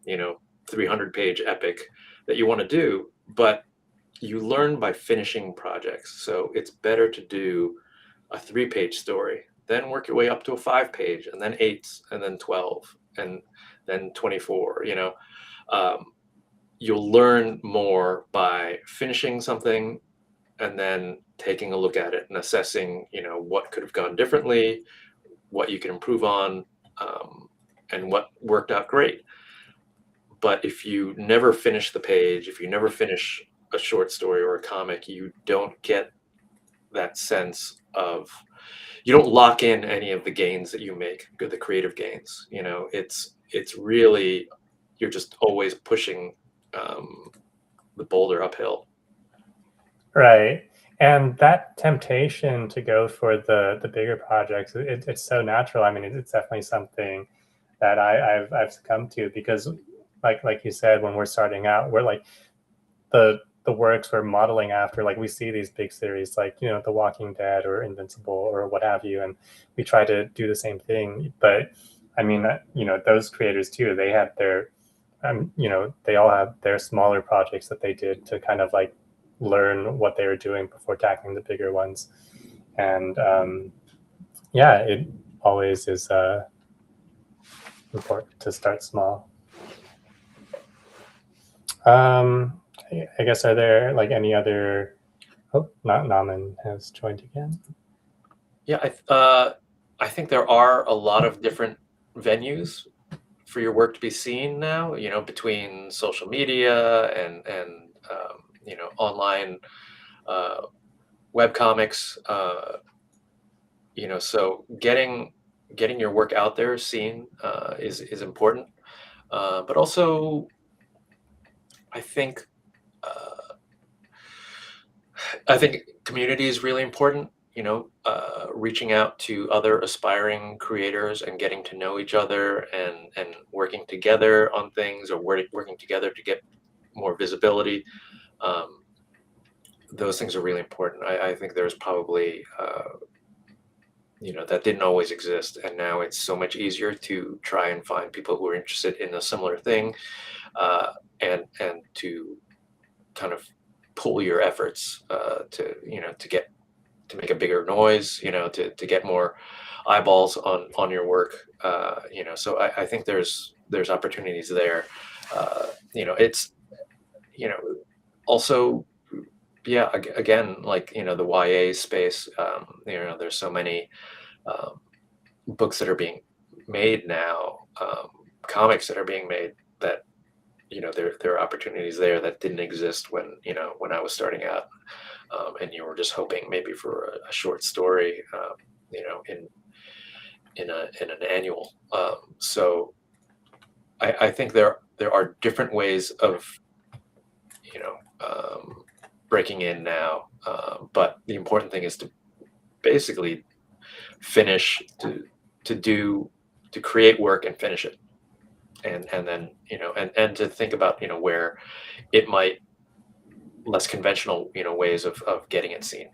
Speaker 3: 300-page epic that you want to do, but you learn by finishing projects. So it's better to do a 3-page story, then work your way up to a 5-page, and then 8, and then 12, and then 24. You'll learn more by finishing something and then taking a look at it and assessing, what could have gone differently, what you can improve on, and what worked out great. But if you never finish the page, if you never finish a short story or a comic, you don't get that sense of, you don't lock in any of the gains that you make, the creative gains. It's really, you're just always pushing the boulder uphill.
Speaker 2: Right. And that temptation to go for the bigger projects, it's so natural. I mean, it's definitely something that I've succumbed to, because like you said, when we're starting out, we're like the works we're modeling after, like we see these big series like, The Walking Dead or Invincible or what have you, and we try to do the same thing. But I mean, those creators too, they had their, they all have their smaller projects that they did to kind of like learn what they were doing before tackling the bigger ones. And yeah, it always is important to start small. I guess, are there like any other? Oh, not Naman has joined again.
Speaker 3: Yeah, I think there are a lot of different venues for your work to be seen now. You know, between social media and you know, online web comics. You know, so getting your work out there, seen, is important. But also, I think uh, I think community is really important. You know, reaching out to other aspiring creators and getting to know each other and working together on things, or working together to get more visibility. Um, those things are really important. I think there's probably you know, that didn't always exist, and now it's so much easier to try and find people who are interested in a similar thing, uh, and to kind of pull your efforts, to, you know, to make a bigger noise, you know, to get more eyeballs on your work, you know. So I think there's opportunities there. You know, it's, you know, also, yeah, again, like, you know, the YA space, you know, there's so many um, books that are being made now, comics that are being made, that, you know, there are opportunities there that didn't exist when, you know, when I was starting out, and you were just hoping maybe for a short story, you know, in an annual. So I think there are different ways of, you know, breaking in now, but the important thing is to basically finish, to create work and finish it, and then, you know, and to think about, you know, where it might, less conventional, you know, ways of getting it seen.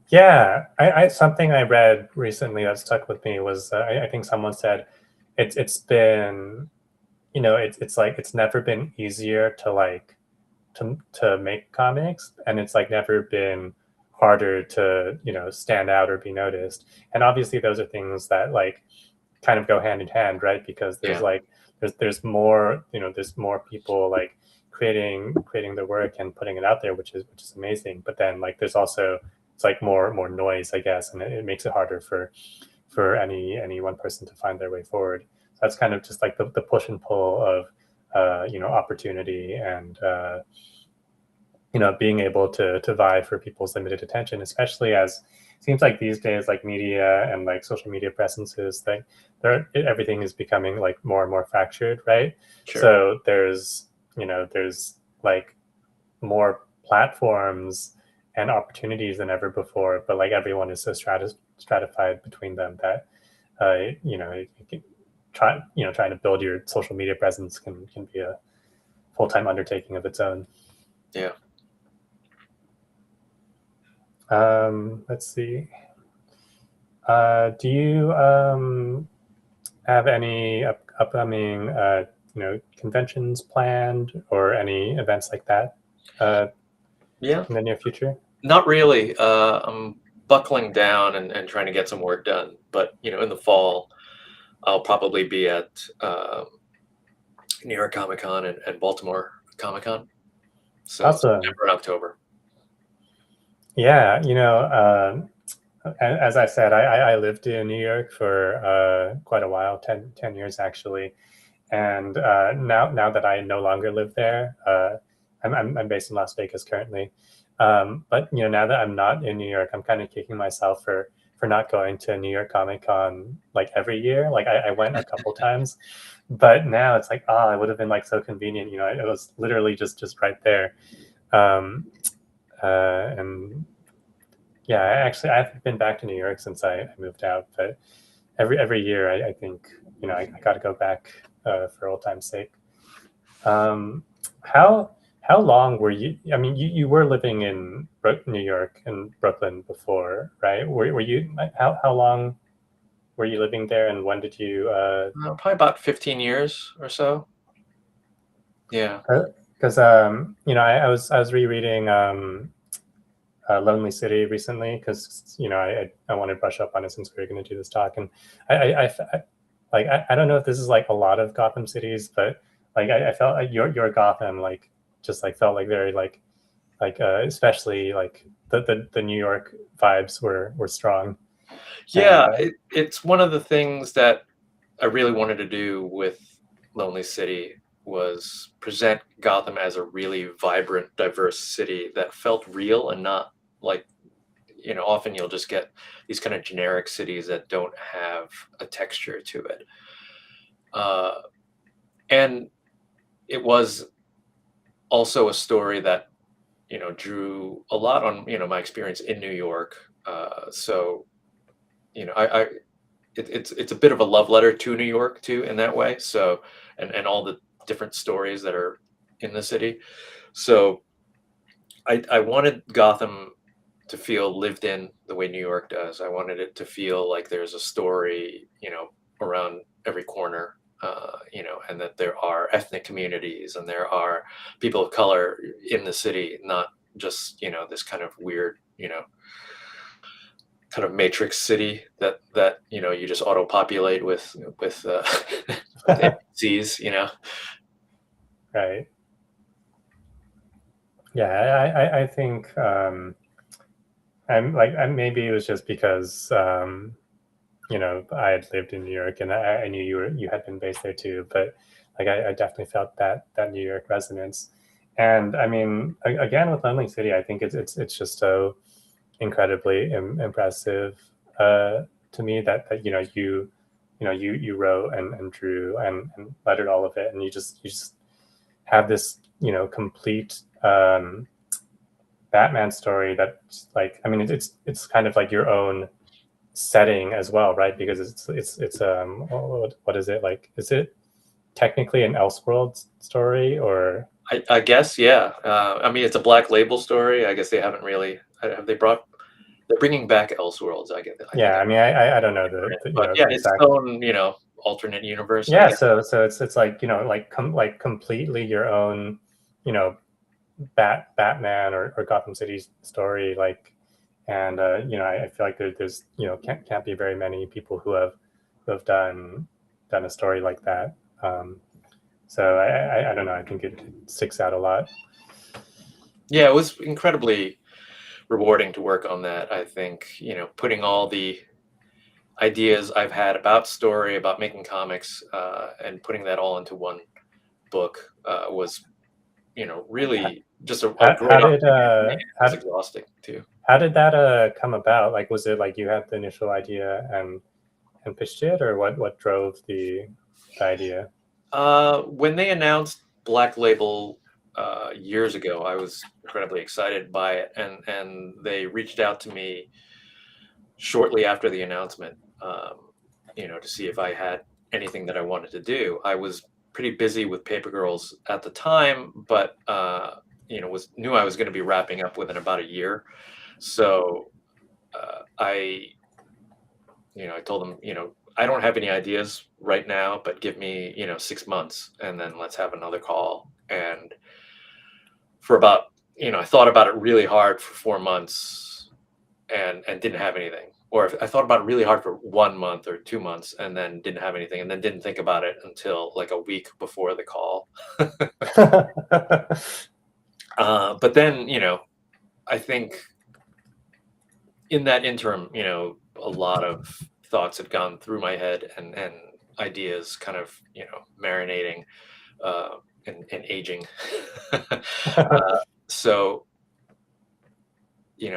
Speaker 2: Yeah, I something I read recently that stuck with me was, I think someone said it's been, you know, it's like it's never been easier to like to make comics, and it's like never been harder to, you know, stand out or be noticed. And obviously those are things that like kind of go hand in hand, right? Because there's
Speaker 3: Yeah.
Speaker 2: like there's more, you know, there's more people like creating the work and putting it out there, which is amazing. But then like there's also, it's like more noise, I guess, and it makes it harder for any one person to find their way forward. So that's kind of just like the push and pull of you know, opportunity and you know, being able to vie for people's limited attention, especially as it seems like these days, like media and like social media presences, like everything is becoming like more and more fractured, right?
Speaker 3: Sure.
Speaker 2: So there's, you know, there's like more platforms and opportunities than ever before, but like everyone is so stratified between them that you know, trying to build your social media presence can be a full-time undertaking of its own.
Speaker 3: Yeah.
Speaker 2: Let's see. Do you have any upcoming you know, conventions planned or any events like that
Speaker 3: Yeah.
Speaker 2: in the near future?
Speaker 3: Not really. I'm buckling down and trying to get some work done. But, you know, in the fall, I'll probably be at New York Comic Con and Baltimore Comic Con. So
Speaker 2: Awesome.
Speaker 3: September and October.
Speaker 2: Yeah, you know, as I said, I lived in New York for quite a while, 10 years actually. And now that I no longer live there, I'm based in Las Vegas currently. But you know, now that I'm not in New York, I'm kind of kicking myself for not going to New York Comic Con like every year. Like I went a couple times, but now it's like, oh, it would have been like so convenient. You know, it was literally just right there. Um, and yeah, I haven't been back to New York since I moved out, but every year I think, you know, I got to go back for old time's sake. Um, how long were you? I mean, you were living in New York and Brooklyn before, right? Were you, how long were you living there, and when did you?
Speaker 3: Probably about 15 years or so. Yeah.
Speaker 2: Because you know, I was rereading Lonely City recently because I want to brush up on it since we were going to do this talk, and I don't know if this is like a lot of Gotham cities, but like I felt like your Gotham like just like felt like very like especially like the New York vibes were strong.
Speaker 3: Yeah,
Speaker 2: And
Speaker 3: it's one of the things that I really wanted to do with Lonely City was present Gotham as a really vibrant, diverse city that felt real and not like, often you'll just get these kind of generic cities that don't have a texture to it. And it was also a story that, drew a lot on, my experience in New York. So, it's a bit of a love letter to New York too, in that way. So, and all the different stories that are in the city. So I wanted Gotham to feel lived in the way New York does. I wanted it to feel like there's a story, around every corner, and that there are ethnic communities and there are people of color in the city, not just, this kind of weird, kind of matrix city that you just auto populate with with NPCs,
Speaker 2: right. Yeah, I think maybe it was just because I had lived in New York and I knew you had been based there too, but like I definitely felt that New York resonance. And I mean, again with Lonely City, I think it's just so incredibly impressive to me that you wrote and drew and lettered all of it, and you just have this complete Batman story that's like, I mean, it's kind of like your own setting as well, right? Because it's what is it like? Is it technically an Elseworlds story or?
Speaker 3: I guess, yeah. I mean, it's a Black Label story. I guess they haven't really. Have they brought? They're bringing back Elseworlds. I get.
Speaker 2: Yeah, I mean, I don't know
Speaker 3: but yeah, it's its
Speaker 2: exact.
Speaker 3: own alternate universe. I
Speaker 2: Yeah,
Speaker 3: guess.
Speaker 2: so it's like like completely your own Batman or Gotham City's story, like, and I feel like there's can't be very many people who have done a story like that. So I don't know. I think it sticks out a lot.
Speaker 3: Yeah, it was incredibly rewarding to work on that. I think putting all the ideas I've had about story, about making comics, and putting that all into one book was really just a great
Speaker 2: How did
Speaker 3: opportunity. It's exhausting too.
Speaker 2: How did that come about? Like, was it like you had the initial idea and pitched it, or what drove the idea?
Speaker 3: When they announced Black Label years ago, I was incredibly excited by it, and they reached out to me shortly after the announcement, to see if I had anything that I wanted to do. I was pretty busy with Paper Girls at the time, but knew I was going to be wrapping up within about a year. So I told them, I don't have any ideas right now, but give me 6 months, and then let's have another call. And for about I thought about it really hard for 4 months, and didn't have anything. Or if I thought about it really hard for 1 month or 2 months and then didn't have anything, and then didn't think about it until like a week before the call. But then, I think in that interim, a lot of thoughts had gone through my head and ideas kind of, marinating and aging. So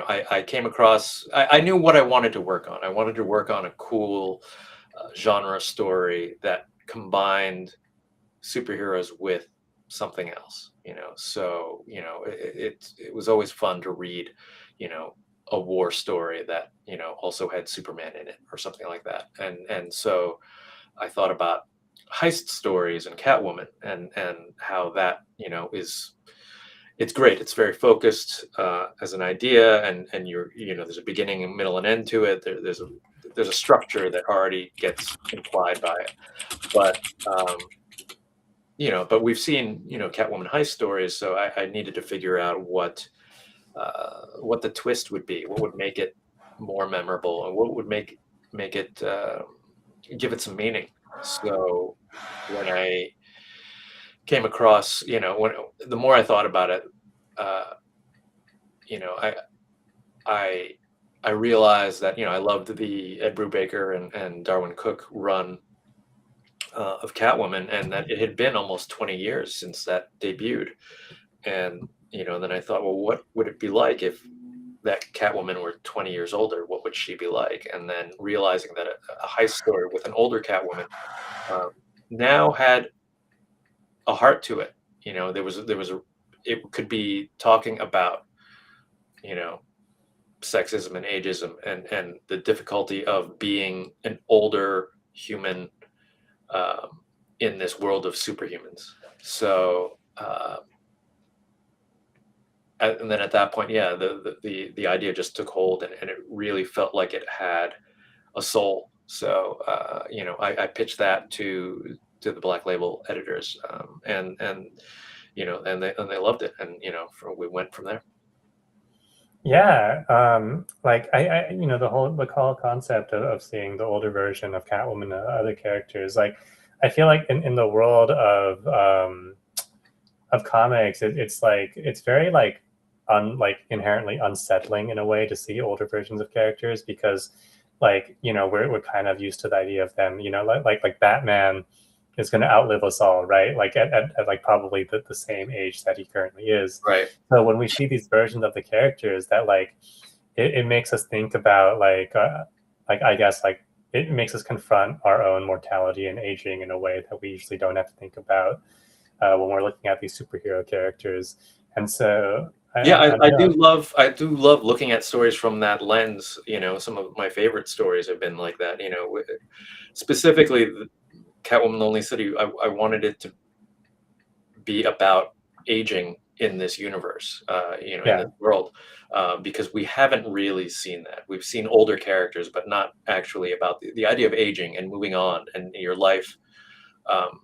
Speaker 3: I came across, I knew what I wanted to work on. I wanted to work on a cool genre story that combined superheroes with something else, so it was always fun to read a war story that also had Superman in it or something like that. And so I thought about heist stories and Catwoman and how that is, it's great. It's very focused as an idea, and there's a beginning, a middle, and end to it. There's a structure that already gets implied by it, but but we've seen Catwoman heist stories, so I needed to figure out what what the twist would be, what would make it more memorable, and what would make it give it some meaning. So when I came across, when the more I thought about it, uh, you know, I I realized that I loved the Ed Brubaker and Darwin Cook run of Catwoman, and that it had been almost 20 years since that debuted. And then I thought, well, what would it be like if that Catwoman were 20 years older? What would she be like? And then realizing that a heist story with an older Catwoman um, now had a heart to it. It could be talking about you know sexism and ageism and the difficulty of being an older human um, in this world of superhumans. So and then at that point, yeah, the idea just took hold, and it really felt like it had a soul. So I pitched that to the Black Label editors, and and they loved it, and we went from there.
Speaker 2: Yeah, like the whole concept of seeing the older version of Catwoman and other characters. Like, I feel like in the world of comics, it's like it's very like like inherently unsettling in a way to see older versions of characters, because like we're kind of used to the idea of them, like Batman is going to outlive us all, right? Like at like probably the same age that he currently is.
Speaker 3: Right.
Speaker 2: So when we see these versions of the characters, that like it makes us think about like I guess like it makes us confront our own mortality and aging in a way that we usually don't have to think about when we're looking at these superhero characters. And so
Speaker 3: Yeah,
Speaker 2: I
Speaker 3: I
Speaker 2: don't
Speaker 3: do
Speaker 2: know.
Speaker 3: love looking at stories from that lens. Some of my favorite stories have been like that. Specifically, Catwoman: Lonely City. I wanted it to be about aging in this universe, in
Speaker 2: Yeah.
Speaker 3: this world, because we haven't really seen that. We've seen older characters, but not actually about the idea of aging and moving on, and your life um,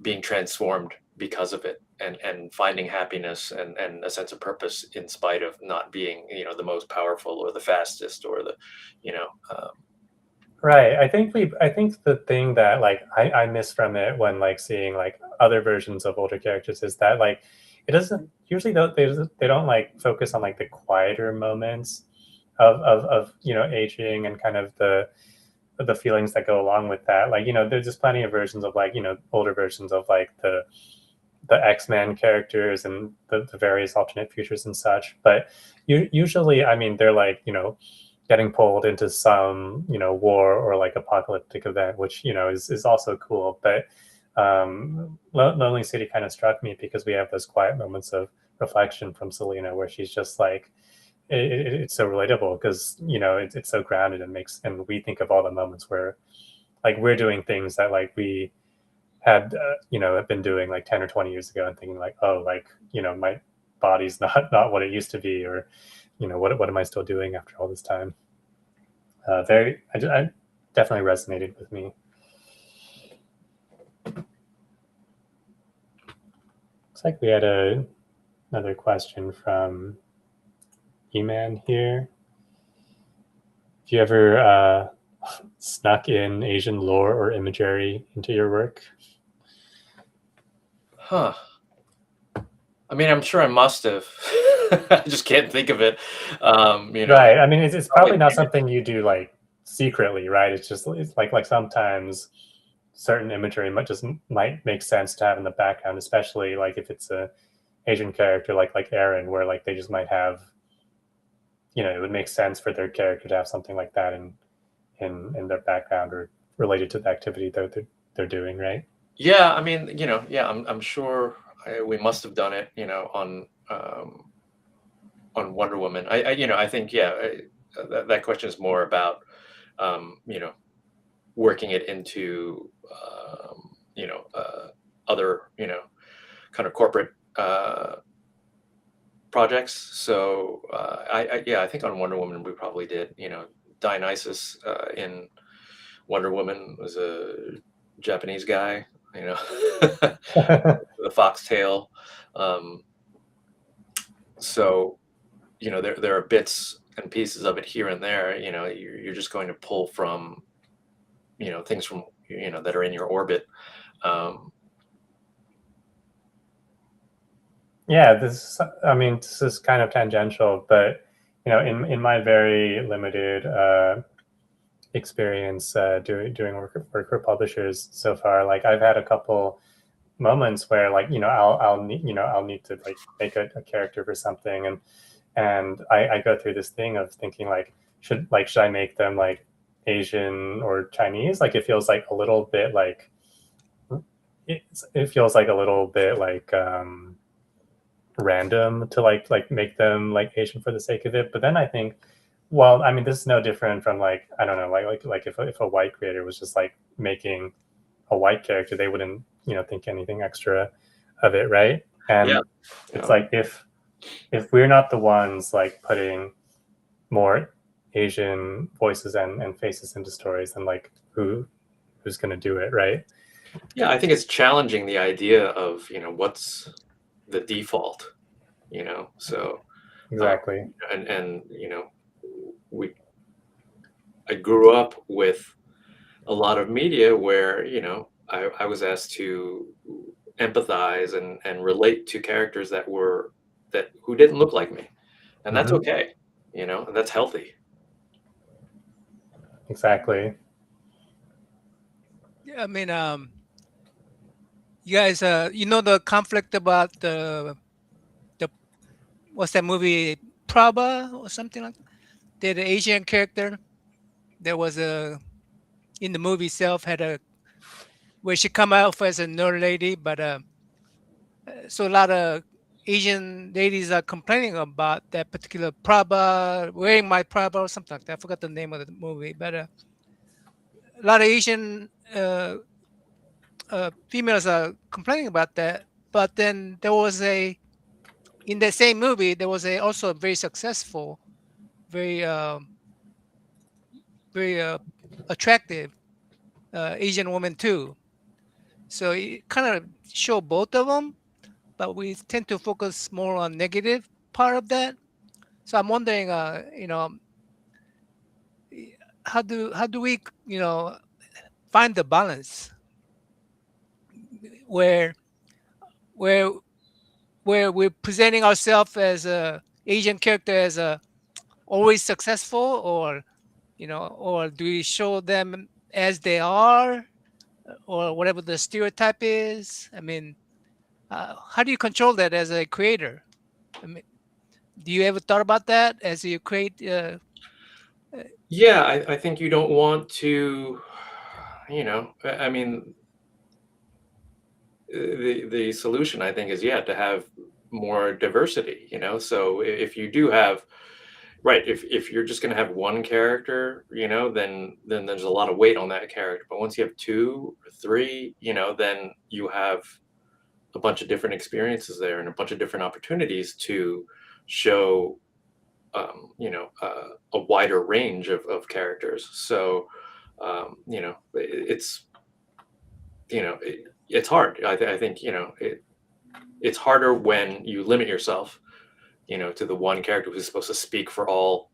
Speaker 3: being transformed because of it, and finding happiness and a sense of purpose in spite of not being the most powerful or the fastest or the you know um,
Speaker 2: Right. I think the thing that like I miss from it when like seeing like other versions of older characters is that like it doesn't usually they don't like focus on like the quieter moments of aging and kind of the feelings that go along with that. Like, there's just plenty of versions of like, older versions of like the X-Men characters and the various alternate futures and such. But usually, I mean, they're like, getting pulled into some, war or like apocalyptic event, which, is also cool. But Lonely City kind of struck me because we have those quiet moments of reflection from Selena where she's just like, it's so relatable because, it's so grounded and we think of all the moments where like we're doing things that like we had have been doing like 10 or 20 years ago and thinking like, oh, like my body's not what it used to be, or what am I still doing after all this time. I definitely resonated with me. Looks like we had another question from E-Man here. Have you ever snuck in Asian lore or imagery into your work?
Speaker 3: huh I mean, I'm sure I must have. I just can't think of it.
Speaker 2: Right. I mean, it's probably
Speaker 3: Probably
Speaker 2: not
Speaker 3: did.
Speaker 2: something you do like secretly, right? It's like sometimes certain imagery might make sense to have in the background, especially like if it's a Asian character like Aaron, where like they just might have, it would make sense for their character to have something like that in their background or related to the activity that they're doing, right?
Speaker 3: Yeah, I mean, yeah, I'm sure we must have done it, on Wonder Woman. I think, yeah, that question is more about, working it into, other, kind of corporate projects. So, yeah, I think on Wonder Woman we probably did. Dionysus in Wonder Woman was a Japanese guy. The foxtail. So there are bits and pieces of it here and there. You're just going to pull from things from that are in your orbit. Um,
Speaker 2: Yeah, this is kind of tangential, but in my very limited experience doing work for publishers so far, like I've had a couple moments where like I'll need to like make a character for something, and I go through this thing of thinking like should I make them like Asian or Chinese? Like it feels like a little bit like it feels like a little bit like random to like make them like Asian for the sake of it. But then I think, well, I mean, this is no different from like I don't know, like if a white creator was just like making a white character, they wouldn't think anything extra of it, right?
Speaker 3: yeah.
Speaker 2: And it's like if we're not the ones like putting more Asian voices and faces into stories, then like who's going to do it, right?
Speaker 3: Yeah, I think it's challenging the idea of, what's the default, so
Speaker 2: Exactly.
Speaker 3: and we I grew up with a lot of media where, I was asked to empathize and relate to characters that who didn't look like me. And that's
Speaker 2: Hmm.
Speaker 3: okay, and that's healthy.
Speaker 2: Exactly.
Speaker 1: Yeah, I mean, you guys, the conflict about the what's that movie, Prabha or something like that? The Asian character. There was a in the movie itself had a where she come out as a nerd lady, but so a lot of Asian ladies are complaining about that particular Prabha, wearing my Prabha or something like that. I forgot the name of the movie, but a lot of Asian females are complaining about that. But then there was in the same movie there was also a very successful, very very attractive Asian woman too. So it kind of show both of them, but we tend to focus more on negative part of that. So I'm wondering, how do we, find the balance where where where we're presenting ourselves as a Asian character as a always successful, or do we show them as they are, or whatever the stereotype is? I mean, how do you control that as a creator? I mean, do you ever thought about that as you create?
Speaker 3: Yeah, I think you don't want to, I mean, the solution I think is, yeah, to have more diversity, so if you do have, right, if you're just going to have one character, then there's a lot of weight on that character. But once you have two or three, then you have a bunch of different experiences there and a bunch of different opportunities to show a wider range of characters. So it's it's hard. I think it's harder when you limit yourself, to the one character who's supposed to speak for all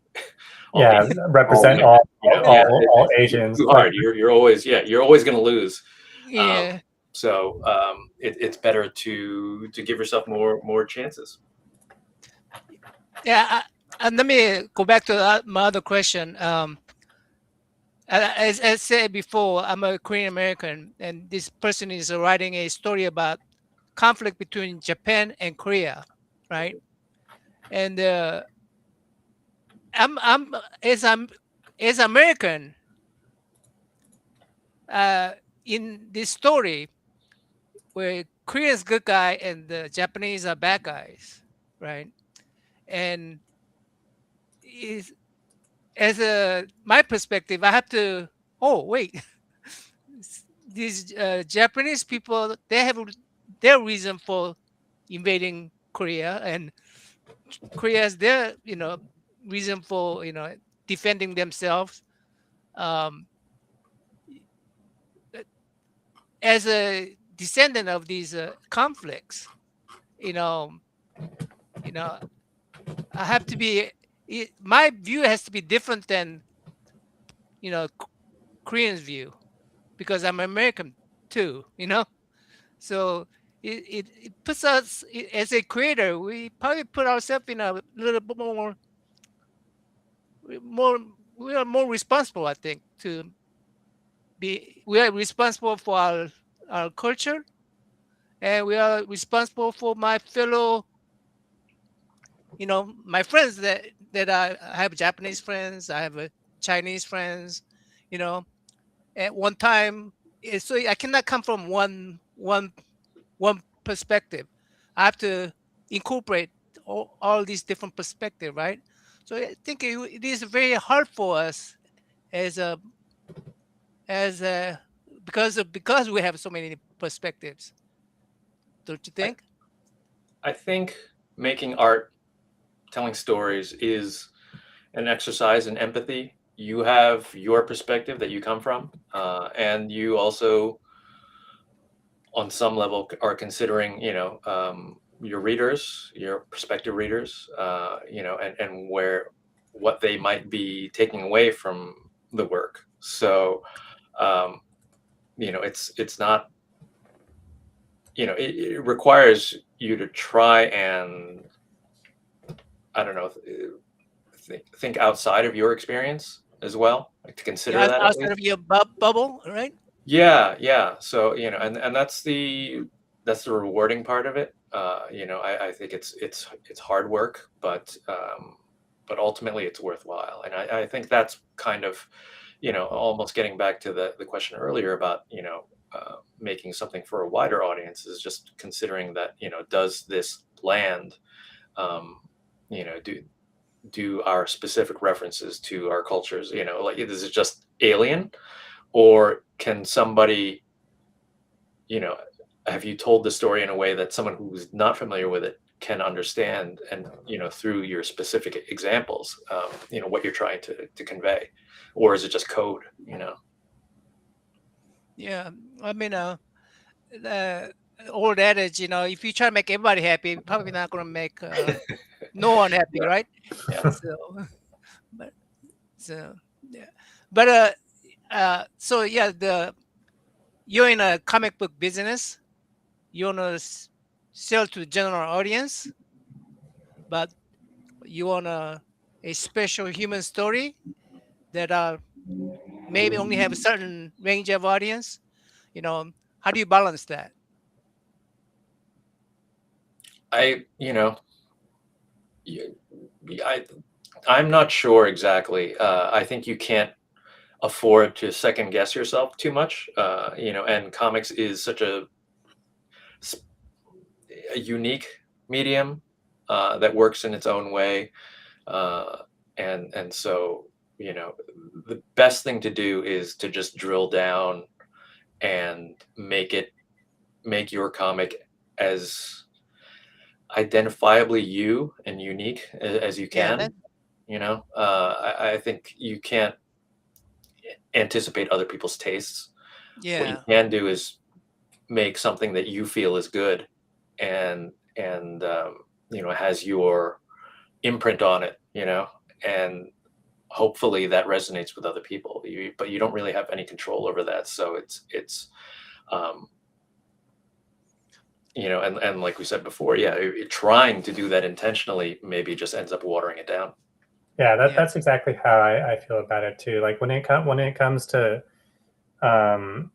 Speaker 2: Yeah,
Speaker 3: all
Speaker 2: represent
Speaker 3: women. Yeah,
Speaker 2: all
Speaker 3: it's
Speaker 2: Asians.
Speaker 3: too
Speaker 2: Like
Speaker 3: hard. You're always going to lose. Um,
Speaker 1: Yeah,
Speaker 3: so it's better to give yourself more chances.
Speaker 1: yeah. And let me go back to my other question. As I said before, I'm a Korean American, and this person is writing a story about conflict between Japan and Korea, right? And I'm as American, uh, in this story where Korea's good guy and the Japanese are bad guys, right? And is as a my perspective, I have to. Oh wait, these Japanese people, they have their reason for invading Korea, and Korea has their reason for defending themselves. Um, as a descendant of these conflicts, you know, you know, I have to be. My view has to be different than Korean's view because I'm American too. So it puts us as a creator. We probably put ourselves in a little bit more. We are more responsible, I think, to be. We are responsible for our culture, and we are responsible for my fellow. My friends that I have Japanese friends. I have Chinese friends. You know, at one time, so I cannot come from one perspective. I have to incorporate all these different perspectives, right? So I think it is very hard for us as a as a because we have so many perspectives, don't you
Speaker 3: I,
Speaker 1: think?
Speaker 3: I think making art, telling stories is an exercise in empathy. You have your perspective that you come from, and you also, on some level, are considering, your readers, your prospective readers, and what they might be taking away from the work. So, um, it's not, it requires you to try and, I don't know, think outside of your experience as well, like to consider
Speaker 1: Yeah,
Speaker 3: that at
Speaker 1: outside of
Speaker 3: least.
Speaker 1: your bubble, right?
Speaker 3: Yeah, yeah. So, and that's the rewarding part of it. I think it's hard work, but ultimately it's worthwhile. And I think that's kind of, almost getting back to the question earlier about, making something for a wider audience, is just considering that, does this land, um, you know, do our specific references to our cultures, like, is it just alien, or can somebody, you know, have you told the story in a way that someone who's not familiar with it can understand, and, through your specific examples, what you're trying to convey, or is it just code,
Speaker 1: Yeah, I mean, the old adage, if you try to make everybody happy, you're probably not going to make no one happy,
Speaker 3: Yeah,
Speaker 1: right?
Speaker 3: yeah.
Speaker 1: So, but so yeah, but so yeah, you're in a comic book business. You want to sell to the general audience, but you want a special human story that maybe only have a certain range of audience. You know, how do you balance that?
Speaker 3: I you know y- I I'm not sure exactly. I think you can't afford to second guess yourself too much. And comics is such s- a unique medium, that works in its own way, uh, and so, the best thing to do is to just drill down and make your comic as identifiably you and unique as you
Speaker 1: Yeah,
Speaker 3: can. I think you can't anticipate other people's tastes. What you
Speaker 1: yeah,
Speaker 3: can do is make something that you feel is good, and has your imprint on it, and hopefully that resonates with other people. But you don't really have any control over that, so it's um, and like we said before, yeah, trying to do that intentionally maybe just ends up watering it down.
Speaker 2: Yeah,
Speaker 1: yeah,
Speaker 2: that's exactly how I feel about it too. Like when it comes to um,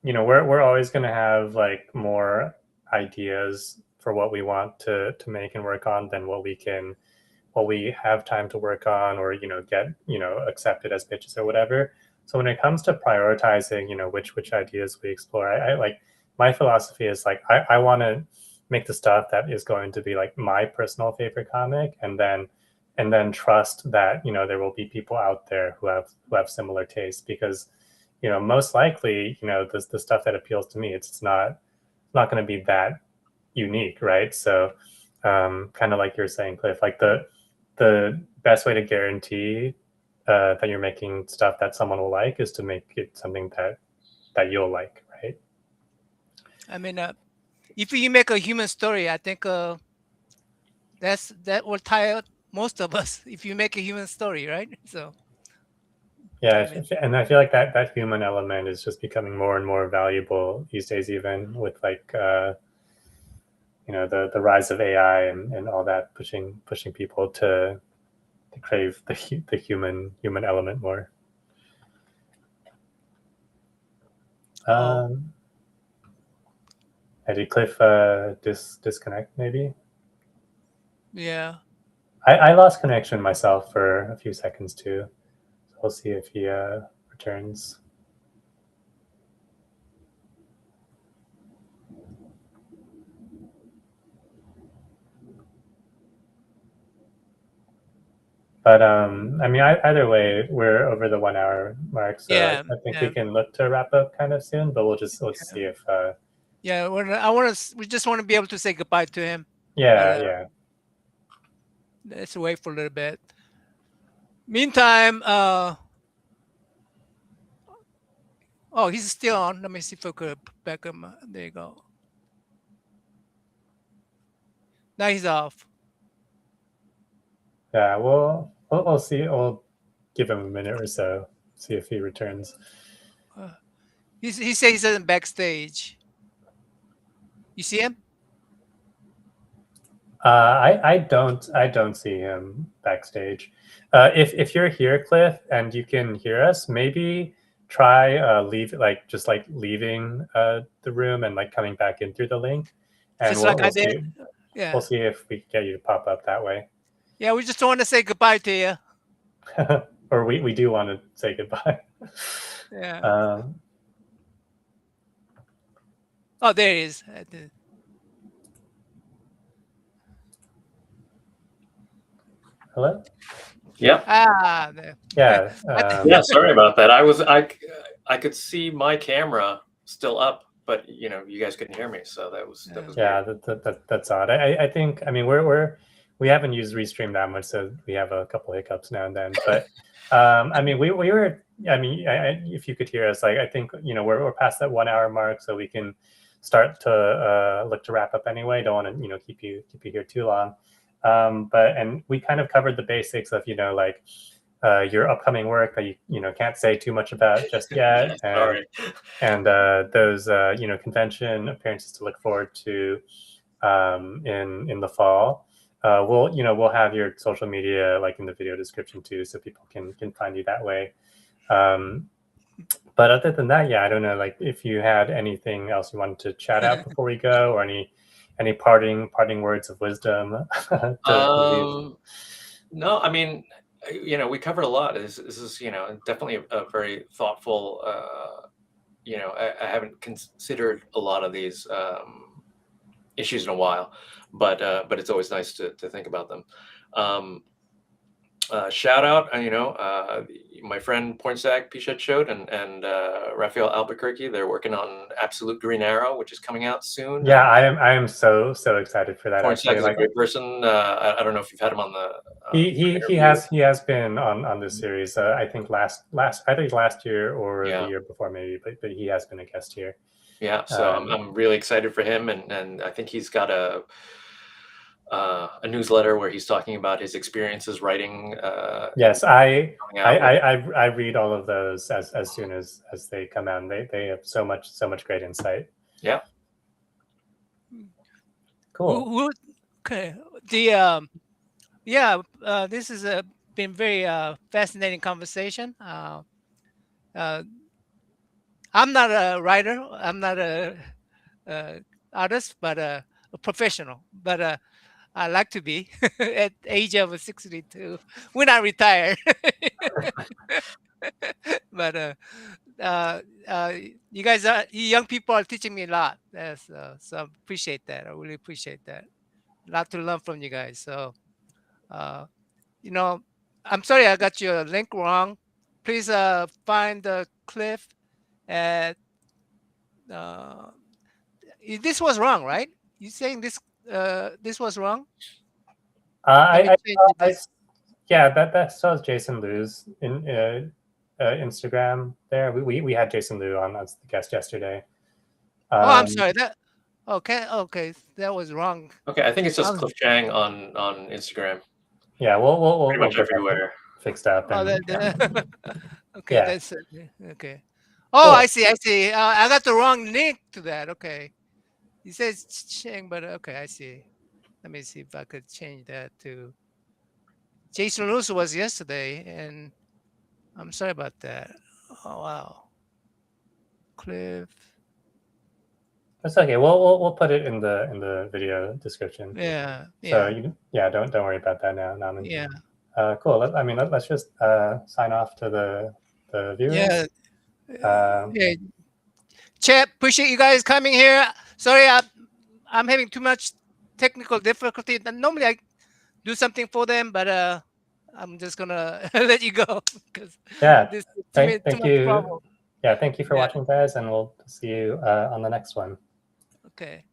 Speaker 2: we're always going to have like more ideas for what we want to make and work on than what we have time to work on, or get accepted as pitches or whatever. So when it comes to prioritizing which ideas we explore, I like, my philosophy is like, I want to make the stuff that is going to be like my personal favorite comic, and then trust that there will be people out there who have similar tastes, because most likely the stuff that appeals to me, it's not going to be that unique, right? So kind of like you're saying, Cliff, like the best way to guarantee that you're making stuff that someone will like is to make it something that you'll like, right?
Speaker 1: I mean, if you make a human story, I think That will tie out most of us if you make a human story, right? So
Speaker 2: Yeah,
Speaker 1: I mean,
Speaker 2: and I feel like that human element is just becoming more and more valuable these days, even with like the rise of AI and all that pushing people to crave the human element more.
Speaker 1: oh
Speaker 2: Um, did Cliff disconnect? Maybe
Speaker 1: yeah.
Speaker 2: I lost connection myself for a few seconds too. So we'll see if he returns. But I mean, either way, we're over the 1 hour mark, so
Speaker 1: Yeah,
Speaker 2: I think we
Speaker 1: yeah,
Speaker 2: can look to wrap up kind of soon. But we'll just
Speaker 1: yeah.
Speaker 2: see if
Speaker 1: Yeah, I want to. We just want to be able to say goodbye to him, but
Speaker 2: yeah.
Speaker 1: let's wait for a little bit. Meantime, oh, he's still on. Let me see if I could back him. There you go. Now he's off.
Speaker 2: Yeah, we'll see. We'll give him a minute or so, see if he returns.
Speaker 1: Uh, he says he's in backstage. You see him?
Speaker 2: I don't see him backstage. If you're here, Cliff, and you can hear us, maybe try leave like just like leaving the room and like coming back in through the link, and
Speaker 1: Just like I did.
Speaker 2: we'll
Speaker 1: Yeah,
Speaker 2: see if we can get you to pop up that way.
Speaker 1: yeah. We just want to say goodbye to you.
Speaker 2: Or we do want to say goodbye.
Speaker 1: Yeah.
Speaker 2: Um,
Speaker 1: Oh, there he is.
Speaker 2: hello.
Speaker 3: Yeah.
Speaker 1: Ah, there.
Speaker 2: Yeah.
Speaker 3: Yeah. Sorry about that. I could see my camera still up, but you guys couldn't hear me, so that was
Speaker 2: Yeah,
Speaker 3: weird.
Speaker 2: that's odd. I think I mean we haven't used Restream that much, so we have a couple hiccups now and then. But I mean we were I mean if you could hear us, like I think we're past that 1 hour mark, so we can start to look to wrap up anyway. Don't want to keep you here too long. But and we kind of covered the basics of like your upcoming work that you can't say too much about just yet,
Speaker 3: Yeah. Sorry.
Speaker 2: and those convention appearances to look forward to in the fall. We'll have your social media like in the video description too, so people can find you that way. Um, but other than that, yeah, I don't know, like if you had anything else you wanted to chat out before we go, or any parting words of wisdom to leave.
Speaker 3: No, I mean, we covered a lot. This is definitely a very thoughtful. I haven't considered a lot of these issues in a while, but it's always nice to think about them. Um, Shout out, my friend Pornstack Pishet showed and Raphael Albuquerque. They're working on Absolute Green Arrow, which is coming out soon.
Speaker 2: Yeah, I am so excited for that.
Speaker 3: Pornstack
Speaker 2: Actually,
Speaker 3: is a
Speaker 2: like
Speaker 3: great person. I don't know if you've had him on the interview.
Speaker 2: he has been on this series. I think last year or the
Speaker 3: Yeah.
Speaker 2: year before maybe, but he has been a guest here.
Speaker 3: Yeah, so
Speaker 2: Um,
Speaker 3: I'm really excited for him, and I think he's got a newsletter where he's talking about his experiences writing.
Speaker 2: yes,
Speaker 3: Coming out with.
Speaker 2: I read all of those as soon as they come out. And they have so much great insight.
Speaker 3: Yeah.
Speaker 2: Cool.
Speaker 1: Okay. The yeah. This has been very fascinating conversation. I'm not a writer. I'm not a artist, but a professional. But I like to be at the age of 62 when I retire. But uh, uh, you guys you young people are teaching me a lot. Yes, so I appreciate that. I really appreciate that. A lot to learn from you guys. So, uh, you know, I'm sorry I got your link wrong. Please find the Cliff at. Uh, this was wrong, right? You saying this was wrong? Let me change
Speaker 2: I
Speaker 1: this.
Speaker 2: yeah, that shows Jason Liu's in Instagram. There, we had Jason Liu on as the guest yesterday.
Speaker 1: Oh, I'm
Speaker 2: Um,
Speaker 1: sorry. That. Okay, okay, that was wrong.
Speaker 3: Okay, I think it's just
Speaker 1: Um,
Speaker 3: Cliff Chiang on Instagram.
Speaker 2: Yeah,
Speaker 3: Pretty
Speaker 2: we'll
Speaker 3: much
Speaker 2: get that
Speaker 3: everywhere.
Speaker 2: fixed up.
Speaker 1: Oh,
Speaker 2: And
Speaker 1: okay,
Speaker 2: yeah,
Speaker 1: that's it. Okay. Oh,
Speaker 2: cool.
Speaker 1: I see. I see. I got the wrong link to that. Okay. He says Chang, but okay, I see. Let me see if I could change that to Jason Lewis was yesterday, and I'm sorry about that. Oh wow, Cliff.
Speaker 2: That's okay. We'll put it in the video description.
Speaker 1: Yeah,
Speaker 2: So
Speaker 1: yeah,
Speaker 2: don't worry about that now, Naman.
Speaker 1: yeah,
Speaker 2: Cool. Let's just sign off to the
Speaker 1: yeah.
Speaker 2: viewers. Um,
Speaker 1: Yeah. Chat, appreciate you guys coming here. Sorry, I'm having too much technical difficulty. Normally I do something for them, but I'm just gonna let you go because
Speaker 2: yeah.
Speaker 1: this is too
Speaker 2: Thank
Speaker 1: much
Speaker 2: you.
Speaker 1: problem.
Speaker 2: Yeah. Thank you for
Speaker 1: Yeah.
Speaker 2: watching, guys, and we'll see you on the next one.
Speaker 1: Okay.